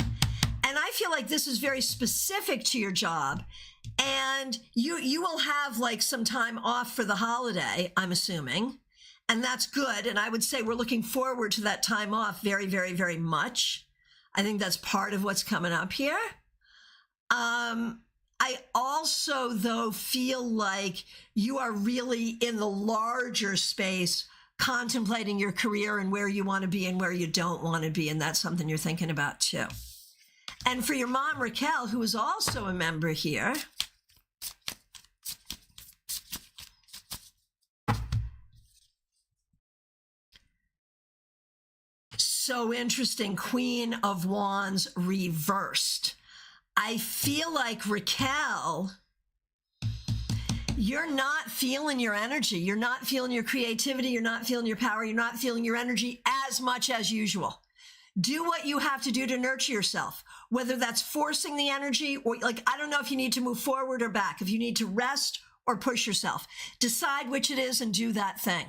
And I feel like this is very specific to your job. And you will have like some time off for the holiday, I'm assuming. And that's good. And I would say we're looking forward to that time off very, very, very much. I think that's part of what's coming up here. I also, though, feel like you are really in the larger space contemplating your career and where you want to be and where you don't want to be. And that's something you're thinking about too. And for your mom, Raquel, who is also a member here, so interesting, Queen of Wands reversed. I feel like Raquel, you're not feeling your energy. You're not feeling your creativity. You're not feeling your power. You're not feeling your energy as much as usual. Do what you have to do to nurture yourself, whether that's forcing the energy or like, I don't know if you need to move forward or back, if you need to rest or push yourself. Decide which it is and do that thing.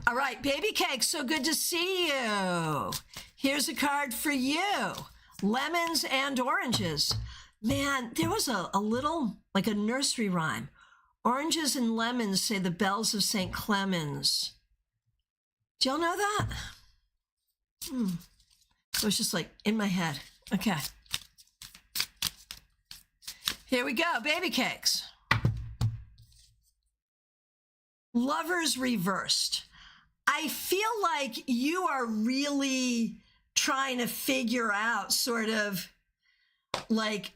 All right, Baby Cake, so good to see you. Here's a card for you. Lemons and oranges. Man, there was a little, like a nursery rhyme. Oranges and lemons say the bells of St. Clemens. Do y'all know that? It was just like in my head. Okay. Here we go, Baby Cakes. Lovers reversed. I feel like you are really trying to figure out sort of like,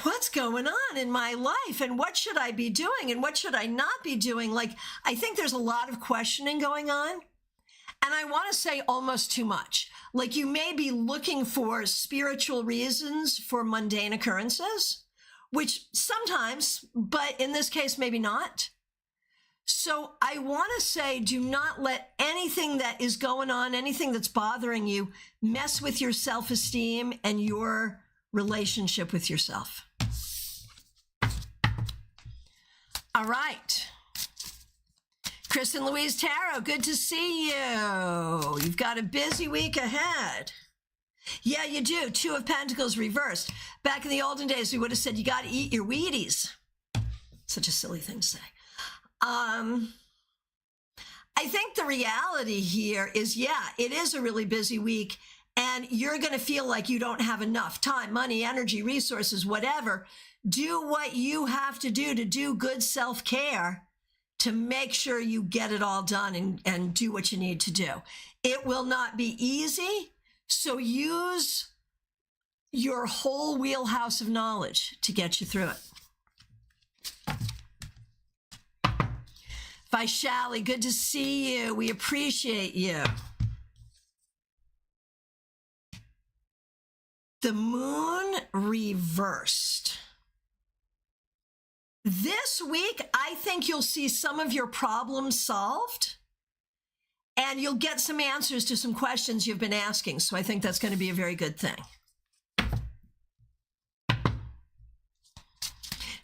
what's going on in my life and what should I be doing and what should I not be doing? Like, I think there's a lot of questioning going on. And I want to say almost too much. Like you may be looking for spiritual reasons for mundane occurrences, which sometimes, but in this case, maybe not. So I want to say, do not let anything that is going on, anything that's bothering you, mess with your self-esteem and your relationship with yourself. All right. Chris and Louise Tarot, good to see you. You've got a busy week ahead. Yeah, you do. Two of Pentacles reversed. Back in the olden days, we would have said you got to eat your Wheaties. Such a silly thing to say. I think the reality here is, yeah, it is a really busy week, and you're going to feel like you don't have enough time, money, energy, resources, whatever. Do what you have to do good self-care to make sure you get it all done and do what you need to do. It will not be easy, so use your whole wheelhouse of knowledge to get you through it. Vaishali, good to see you. We appreciate you. The moon reversed. This week, I think you'll see some of your problems solved, and you'll get some answers to some questions you've been asking. So I think that's going to be a very good thing.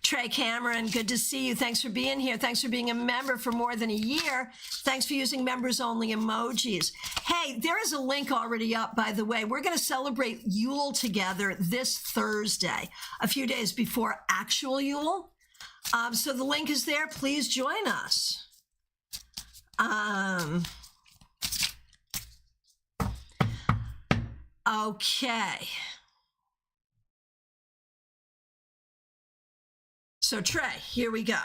Trey Cameron, good to see you. Thanks for being here. Thanks for being a member for more than a year. Thanks for using members-only emojis. Hey, there is a link already up, by the way. We're going to celebrate Yule together this Thursday, a few days before actual Yule. So the link is there. Please join us. Okay. So Trey, here we go.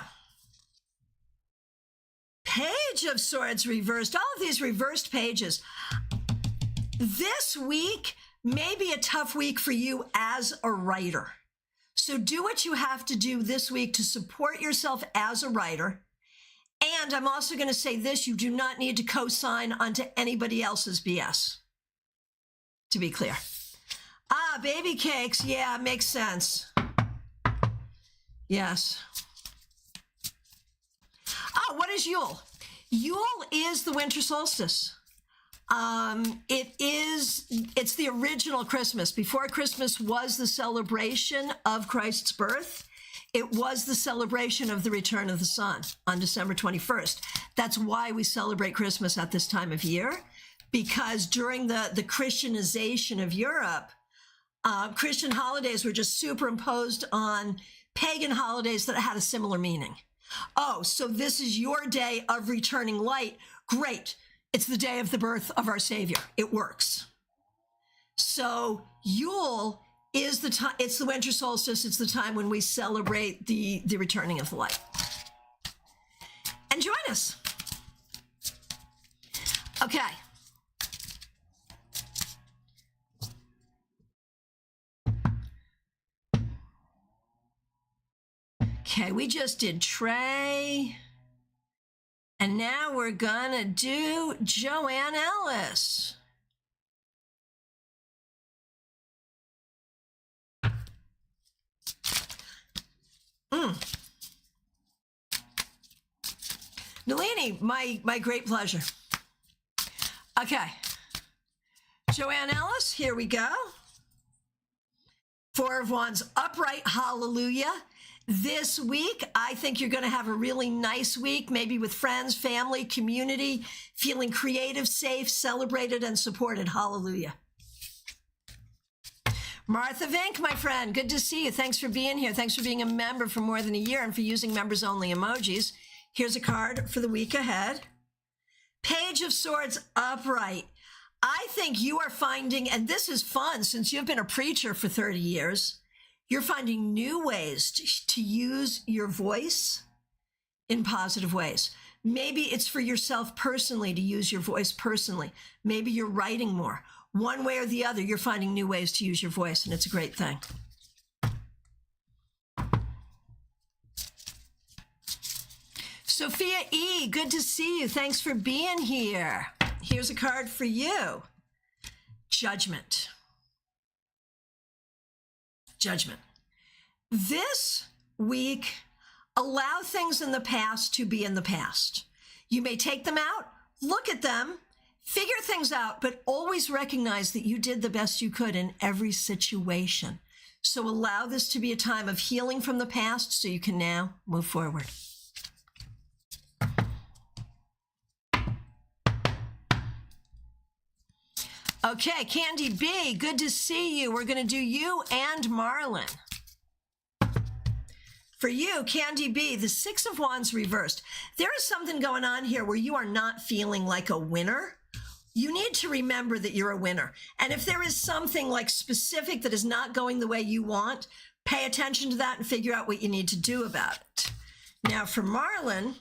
Page of Swords reversed. All of these reversed pages. This week may be a tough week for you as a writer. So do what you have to do this week to support yourself as a writer. And I'm also going to say this, you do not need to co-sign onto anybody else's BS, to be clear. Baby cakes. Yeah, makes sense. Yes. What is Yule? Yule is the winter solstice. It's the original Christmas. Before Christmas was the celebration of Christ's birth, it was the celebration of the return of the sun on December 21st. That's why we celebrate Christmas at this time of year, because during the Christianization of Europe, Christian holidays were just superimposed on pagan holidays that had a similar meaning. Oh, so this is your day of returning light. Great. It's the day of the birth of our Savior. It works. So Yule is the time, it's the winter solstice. It's the time when we celebrate the returning of the light. And join us. Okay. Okay, we just did Trey. And now we're gonna do Joanne Ellis. Nalini, my great pleasure. Okay. Joanne Ellis, here we go. Four of Wands, upright, hallelujah. This week, I think you're going to have a really nice week, maybe with friends, family, community, feeling creative, safe, celebrated, and supported. Hallelujah. Martha Vink, my friend, good to see you. Thanks for being here. Thanks for being a member for more than a year and for using members-only emojis. Here's a card for the week ahead. Page of Swords, upright. I think you are finding, and this is fun since you've been a preacher for 30 years, you're finding new ways to use your voice in positive ways. Maybe it's for yourself personally to use your voice personally. Maybe you're writing more. One way or the other, you're finding new ways to use your voice, and it's a great thing. Sophia E., good to see you. Thanks for being here. Here's a card for you. Judgment. Judgment. This week, allow things in the past to be in the past. You may take them out, look at them, figure things out, but always recognize that you did the best you could in every situation. So allow this to be a time of healing from the past so you can now move forward. Okay, Candy B, good to see you. We're going to do you and Marlon. For you, Candy B, the Six of Wands reversed. There is something going on here where you are not feeling like a winner. You need to remember that you're a winner. And if there is something like specific that is not going the way you want, pay attention to that and figure out what you need to do about it. Now for Marlon,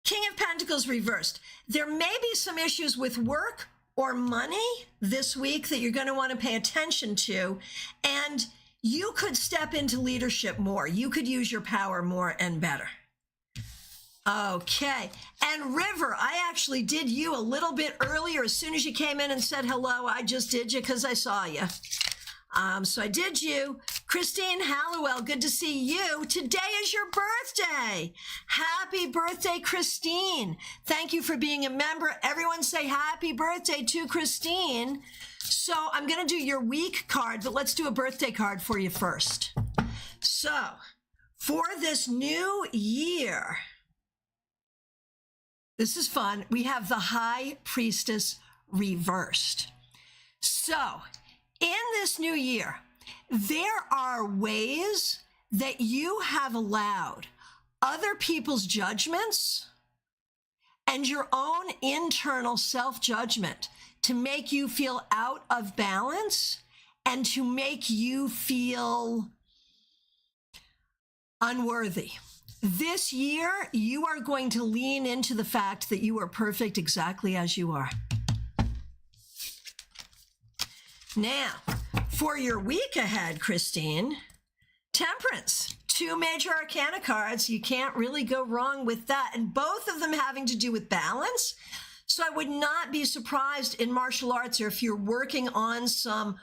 King of Pentacles reversed. There may be some issues with work or money this week that you're going to want to pay attention to. And you could step into leadership more. You could use your power more and better. Okay. And River, I actually did you a little bit earlier. As soon as you came in and said hello, I just did you because I saw you. So I did you. Christine Hallowell, good to see you. Today is your birthday. Happy birthday, Christine. Thank you for being a member. Everyone say happy birthday to Christine. So I'm going to do your week card, but let's do a birthday card for you first. So for this new year, this is fun. We have the High Priestess reversed. So in this new year, there are ways that you have allowed other people's judgments and your own internal self-judgment to make you feel out of balance and to make you feel unworthy. This year, you are going to lean into the fact that you are perfect exactly as you are. Now, for your week ahead, Christine, Temperance, 2 major arcana cards. You can't really go wrong with that. And both of them having to do with balance. So I would not be surprised in martial arts or if you're working on some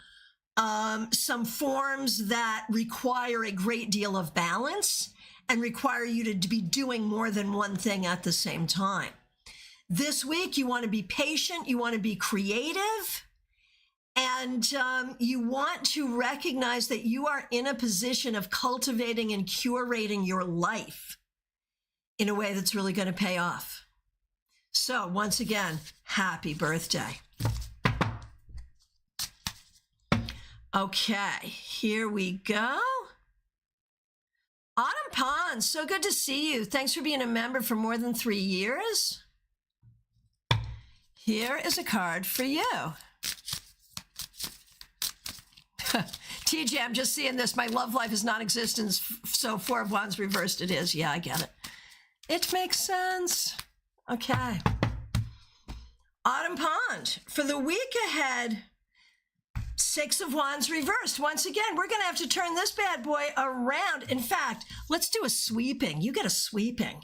forms that require a great deal of balance and require you to be doing more than one thing at the same time. This week, you want to be patient. You want to be creative. And you want to recognize that you are in a position of cultivating and curating your life in a way that's really going to pay off. So once again, happy birthday. Okay, here we go. Autumn Pond, so good to see you. Thanks for being a member for more than 3 years. Here is a card for you. TJ, I'm just seeing this. My love life is non-existent, so 4 of Wands reversed it is. Yeah, I get it. It makes sense. Okay. Autumn Pond, for the week ahead, 6 of Wands reversed. Once again, we're going to have to turn this bad boy around. In fact, let's do a sweeping. You get a sweeping.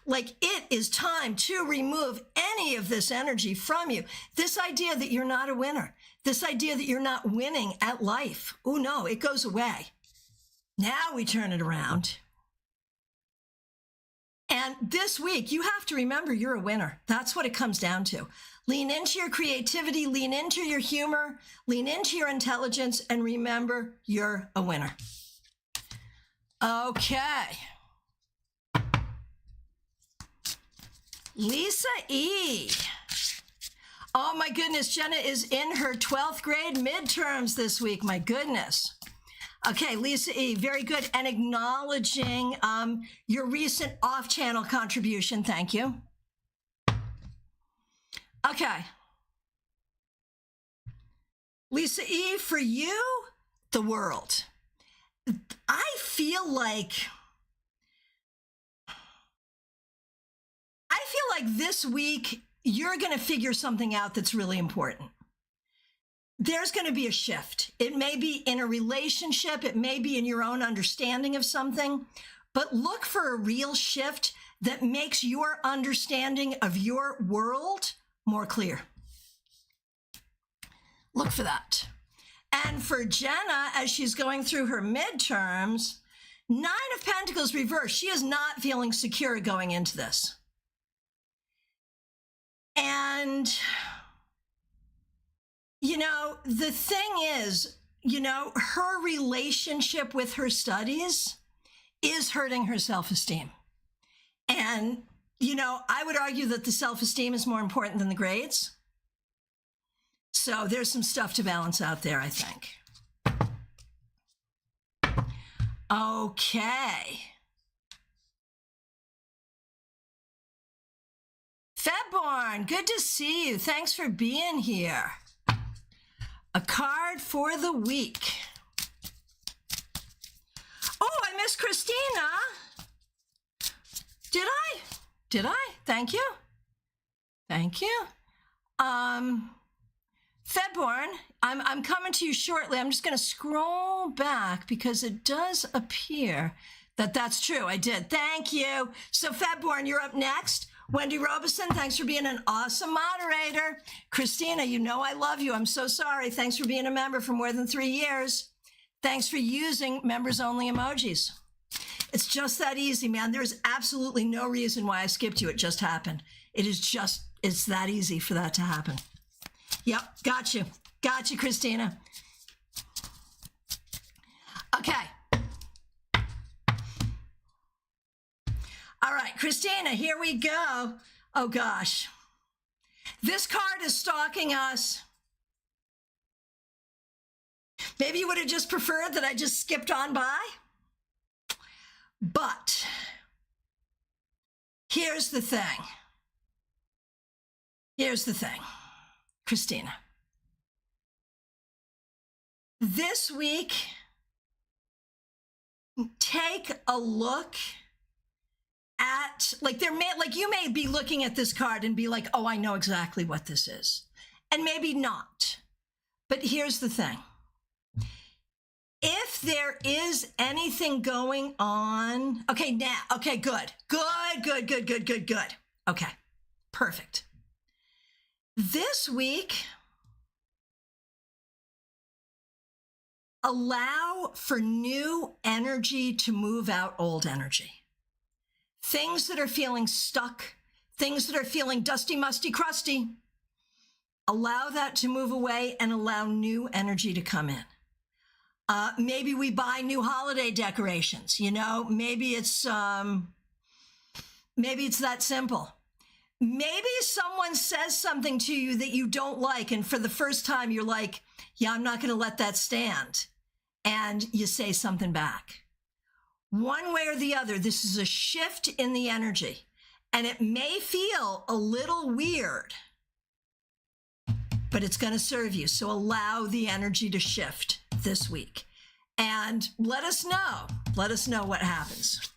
Like, it is time to remove any of this energy from you. This idea that you're not a winner. This idea that you're not winning at life. Oh, no, it goes away. Now we turn it around. And this week, you have to remember you're a winner. That's what it comes down to. Lean into your creativity, lean into your humor, lean into your intelligence, and remember you're a winner. Okay. Lisa E. Oh my goodness, Jenna is in her 12th grade midterms this week. My goodness. Okay, Lisa E, very good. And acknowledging your recent off-channel contribution. Thank you. Okay. Lisa E, for you, the world. I feel like this week, you're going to figure something out that's really important. There's going to be a shift. It may be in a relationship. It may be in your own understanding of something. But look for a real shift that makes your understanding of your world more clear. Look for that. And for Jenna, as she's going through her midterms, 9 of Pentacles reversed. She is not feeling secure going into this. And, you know, the thing is, you know, her relationship with her studies is hurting her self-esteem. And you know, I would argue that the self-esteem is more important than the grades. So there's some stuff to balance out there, I think. Okay. Febborn, good to see you. Thanks for being here. A card for the week. Oh, I missed Christina. Did I? Did I? Thank you. Thank you. Febborn, I'm coming to you shortly. I'm just going to scroll back because it does appear that that's true. I did. Thank you. So Febborn, you're up next. Wendy Robeson, thanks for being an awesome moderator. Christina, you know I love you. I'm so sorry. Thanks for being a member for more than 3 years. Thanks for using members-only emojis. It's just that easy, man. There's absolutely no reason why I skipped you. It just happened. It's that easy for that to happen. Yep, got you. Got you, Christina. Okay. All right, Christina, here we go. Oh, gosh. This card is stalking us. Maybe you would have just preferred that I just skipped on by. But here's the thing. Here's the thing, Christina. This week, take a look at, you may be looking at this card and be like, oh, I know exactly what this is. And maybe not. But here's the thing. If there is anything going on, okay, good. Okay, perfect. This week, allow for new energy to move out old energy. Things that are feeling stuck, things that are feeling dusty, musty, crusty, allow that to move away and allow new energy to come in. Maybe we buy new holiday decorations, you know, maybe it's that simple. Maybe someone says something to you that you don't like, and for the first time you're like, yeah, I'm not going to let that stand. And you say something back. One way or the other, this is a shift in the energy, and it may feel a little weird, but it's going to serve you. So allow the energy to shift this week and let us know what happens.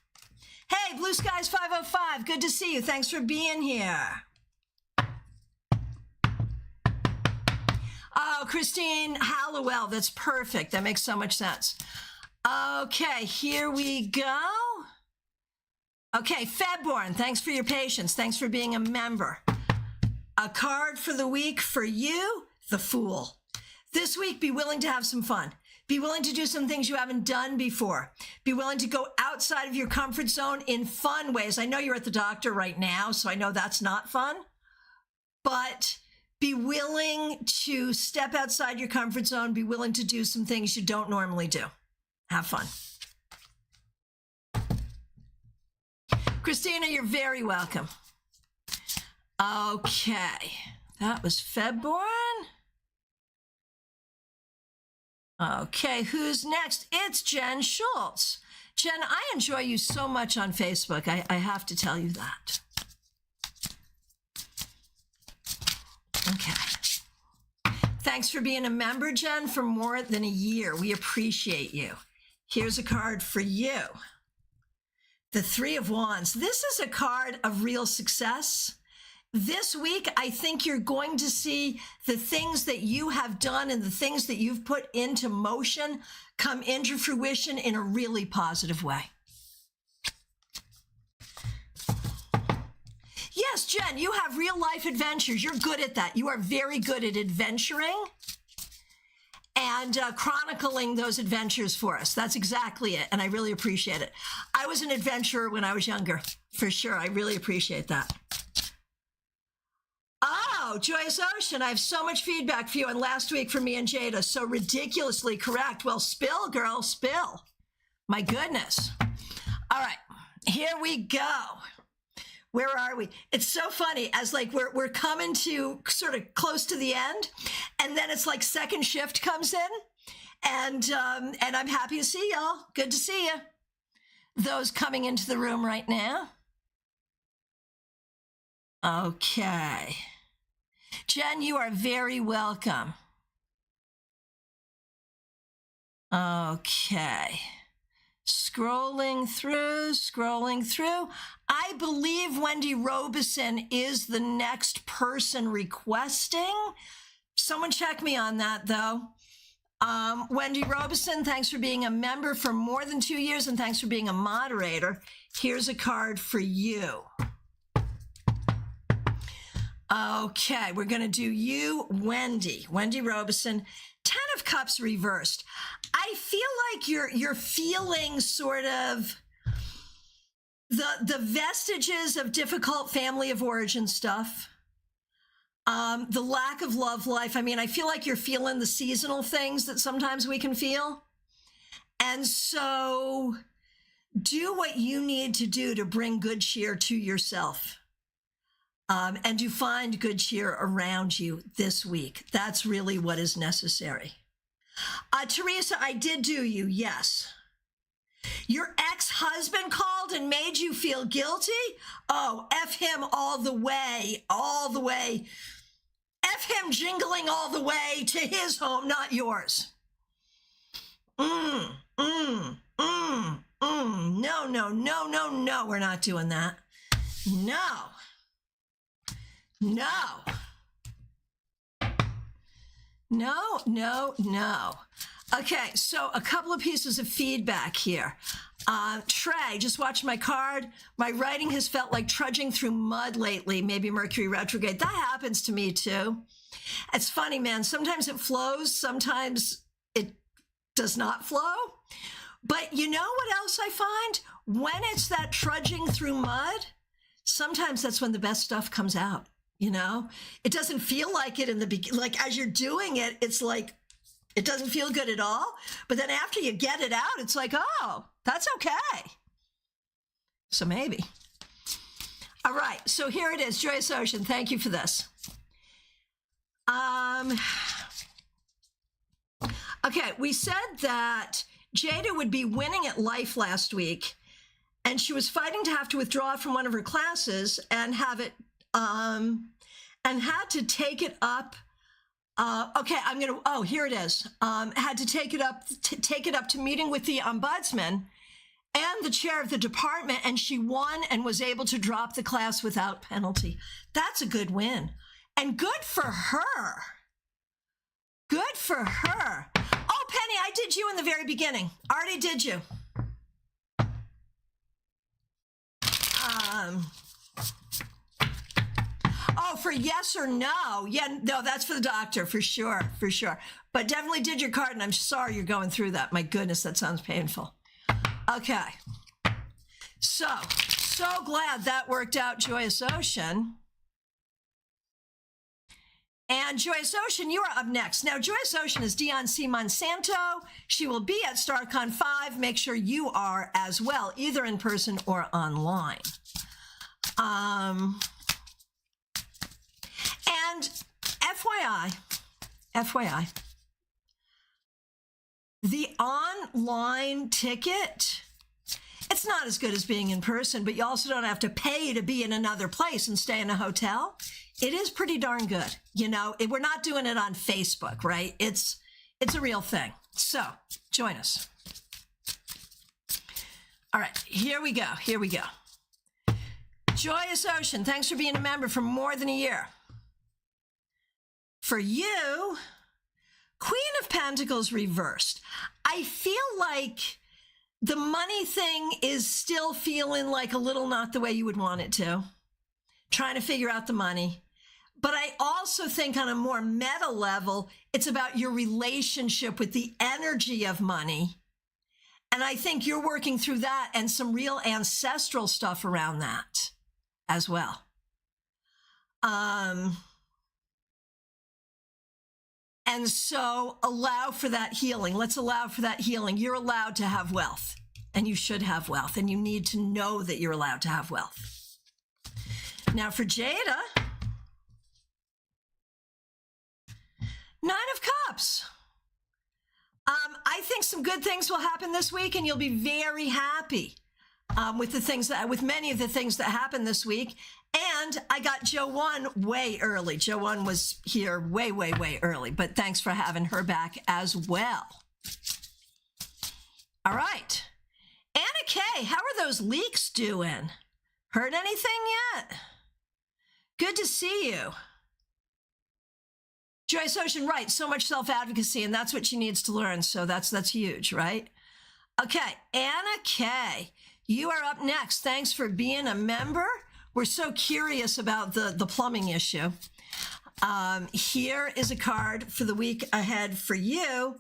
Hey, Blue Skies 505, good to see you. Thanks for being here. Oh, Christine Hallowell, that's perfect. That makes so much sense. Okay, here we go. Okay, Febborn, thanks for your patience. Thanks for being a member. A card for the week for you, the Fool. This week, be willing to have some fun. Be willing to do some things you haven't done before. Be willing to go outside of your comfort zone in fun ways. I know you're at the doctor right now, so I know that's not fun. But be willing to step outside your comfort zone. Be willing to do some things you don't normally do. Have fun. Christina, you're very welcome. Okay, that was Febborn. Okay, who's next? It's Jen Schultz. Jen, I enjoy you so much on Facebook. I have to tell you that. Okay. Thanks for being a member, Jen, for more than a year. We appreciate you. Here's a card for you. The Three of Wands. This is a card of real success. This week, I think you're going to see the things that you have done and the things that you've put into motion come into fruition in a really positive way. Yes, Jen, you have real life adventures. You're good at that. You are very good at adventuring and chronicling those adventures for us. That's exactly it. And I really appreciate it. I was an adventurer when I was younger, for sure. I really appreciate that. Oh, Joyous Ocean, I have so much feedback for you on last week from me and Jada. So ridiculously correct. Well, spill, girl, spill. My goodness. All right, here we go. Where are we? It's so funny as like we're coming to sort of close to the end, and then it's like second shift comes in, and I'm happy to see y'all. Good to see you. Those coming into the room right now. Okay. Jen, you are very welcome. Okay. Scrolling through. I believe Wendy Robeson is the next person requesting. Someone check me on that, though. Wendy Robeson, thanks for being a member for more than 2 years, and thanks for being a moderator. Here's a card for you. Okay, we're going to do you, Wendy Robeson. 10 of Cups reversed. I feel like you're feeling sort of the vestiges of difficult family of origin stuff. The lack of love life. I mean, I feel like you're feeling the seasonal things that sometimes we can feel. And so do what you need to do to bring good cheer to yourself. And to find good cheer around you this week. That's really what is necessary. Teresa, I did do you, yes. Your ex-husband called and made you feel guilty? Oh, F him all the way. F him jingling all the way to his home, not yours. No, we're not doing that. No. Okay, so a couple of pieces of feedback here. Trey, just watch my card. My writing has felt like trudging through mud lately, maybe Mercury retrograde. That happens to me too. It's funny, man. Sometimes it flows, sometimes it does not flow. But you know what else I find? When it's that trudging through mud, sometimes that's when the best stuff comes out. You know, it doesn't feel like it in the beginning. Like as you're doing it, it's like, it doesn't feel good at all. But then after you get it out, it's like, oh, that's okay. So maybe. All right. So here it is. Joyous Ocean. Thank you for this. Okay. We said that Jada would be winning at life last week, and she was fighting to have to withdraw from one of her classes and have it, and had to take it up. Here it is. Had to take it up to meeting with the ombudsman and the chair of the department, and she won and was able to drop the class without penalty. That's a good win. And good for her. Good for her. Oh, Penny, I did you in the very beginning. Already did you. Oh, for yes or no. Yeah, no, that's for the doctor, for sure. But definitely did your card, and I'm sorry you're going through that. My goodness, that sounds painful. Okay. So glad that worked out, Joyous Ocean. And Joyous Ocean, you are up next. Now, Joyous Ocean is Dion C. Monsanto. She will be at StaarCon 5. Make sure you are as well, either in person or online. And FYI, the online ticket, it's not as good as being in person, but you also don't have to pay to be in another place and stay in a hotel. It is pretty darn good. You know, we're not doing it on Facebook, right? It's a real thing. So join us. All right, here we go. Joyous Ocean, thanks for being a member for more than a year. For you, Queen of Pentacles reversed. I feel like the money thing is still feeling like a little not the way you would want it to. Trying to figure out the money. But I also think on a more meta level, it's about your relationship with the energy of money. And I think you're working through that and some real ancestral stuff around that as well. And so allow for that healing. Let's allow for that healing. You're allowed to have wealth, and you should have wealth, and you need to know that you're allowed to have wealth. Now for Jada, Nine of Cups. I think some good things will happen this week, and you'll be very happy with many of the things that happened this week. And I got Jo One way early. Jo One was here way, way, way early, but thanks for having her back as well. All right. Anna Kay, how are those leaks doing? Heard anything yet? Good to see you. Joyce Ocean, right, so much self-advocacy, and that's what she needs to learn, so that's huge, right? Okay, Anna Kay, you are up next. Thanks for being a member. We're so curious about the plumbing issue. Here is a card for the week ahead for you.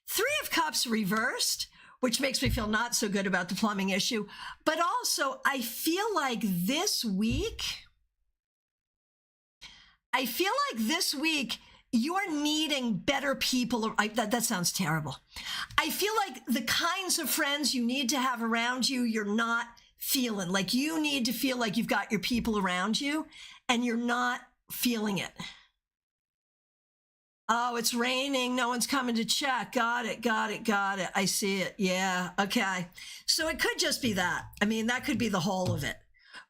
Three of Cups reversed, which makes me feel not so good about the plumbing issue. But also, I feel like this week, you're needing better people. That sounds terrible. I feel like the kinds of friends you need to have around you, you're not feeling. Like you need to feel like you've got your people around you, and you're not feeling it. Oh, it's raining. No one's coming to check. Got it. I see it. Yeah. Okay. So it could just be that. I mean, that could be the whole of it.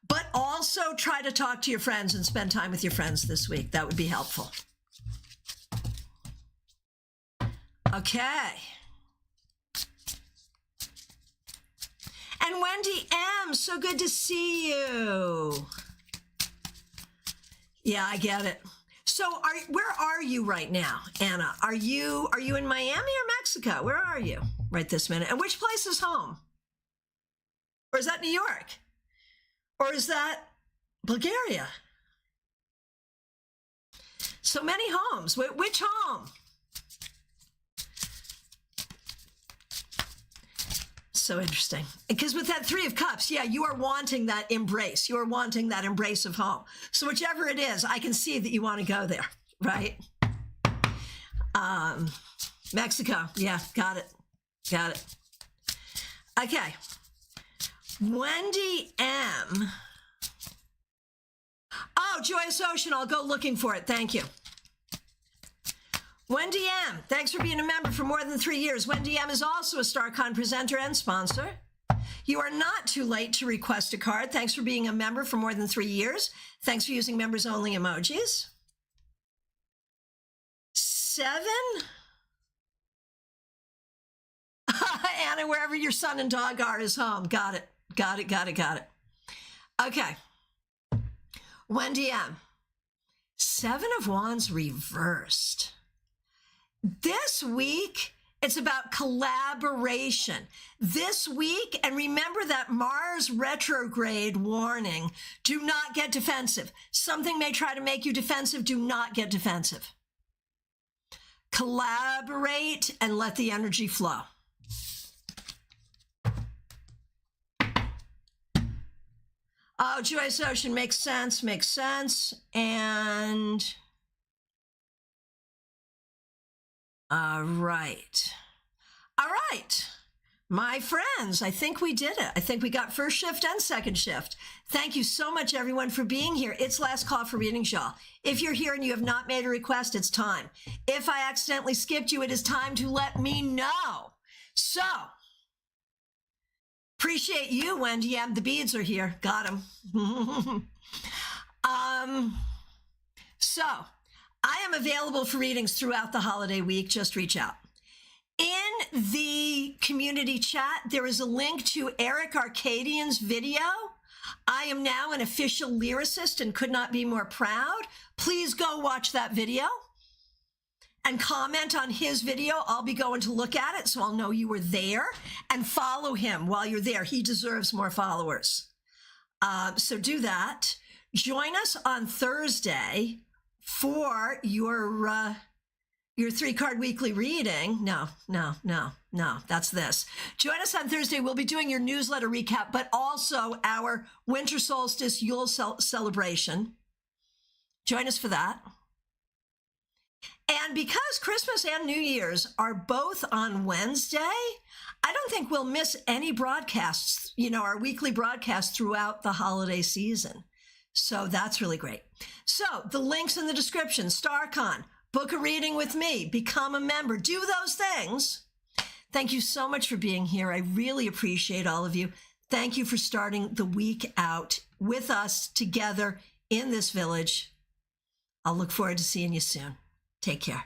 But also try to talk to your friends and spend time with your friends this week. That would be helpful. Okay. And Wendy M., so good to see you. Yeah, I get it. So where are you right now, Anna? Are you in Miami or Mexico? Where are you right this minute? And which place is home? Or is that New York? Or is that Bulgaria? So many homes. Which home? So interesting. Because with that Three of Cups, yeah, you are wanting that embrace. You are wanting that embrace of home. So whichever it is, I can see that you want to go there, right? Mexico. Yeah, got it. Okay. Wendy M. Oh, Joyous Ocean, I'll go looking for it. Thank you. Wendy M., thanks for being a member for more than 3 years. Wendy M. is also a StaarCon presenter and sponsor. You are not too late to request a card. Thanks for being a member for more than 3 years. Thanks for using members-only emojis. 7. Anna, wherever your son and dog are is home. Got it. Okay. Wendy M. 7 of Wands reversed. This week, it's about collaboration. This week, and remember that Mars retrograde warning, do not get defensive. Something may try to make you defensive. Do not get defensive. Collaborate and let the energy flow. Oh, Joyce Ocean, makes sense. And all right. My friends, I think we did it. I think we got first shift and second shift. Thank you so much, everyone, for being here. It's last call for readings, y'all. If you're here and you have not made a request, it's time. If I accidentally skipped you, it is time to let me know. So, appreciate you, Wendy M. The beads are here. Got them. So, I am available for readings throughout the holiday week. Just reach out. In the community chat, there is a link to Eric Arcadian's video. I am now an official lyricist and could not be more proud. Please go watch that video and comment on his video. I'll be going to look at it, so I'll know you were there, and follow him while you're there. He deserves more followers. So do that. Join us on Thursday for your 3-card weekly reading. No, that's this. Join us on Thursday. We'll be doing your newsletter recap, but also our winter solstice Yule celebration. Join us for that. And because Christmas and New Year's are both on Wednesday, I don't think we'll miss any broadcasts, our weekly broadcasts throughout the holiday season. So that's really great. So the links in the description, StaarCon, book a reading with me, become a member, do those things. Thank you so much for being here. I really appreciate all of you. Thank you for starting the week out with us together in this village. I'll look forward to seeing you soon. Take care.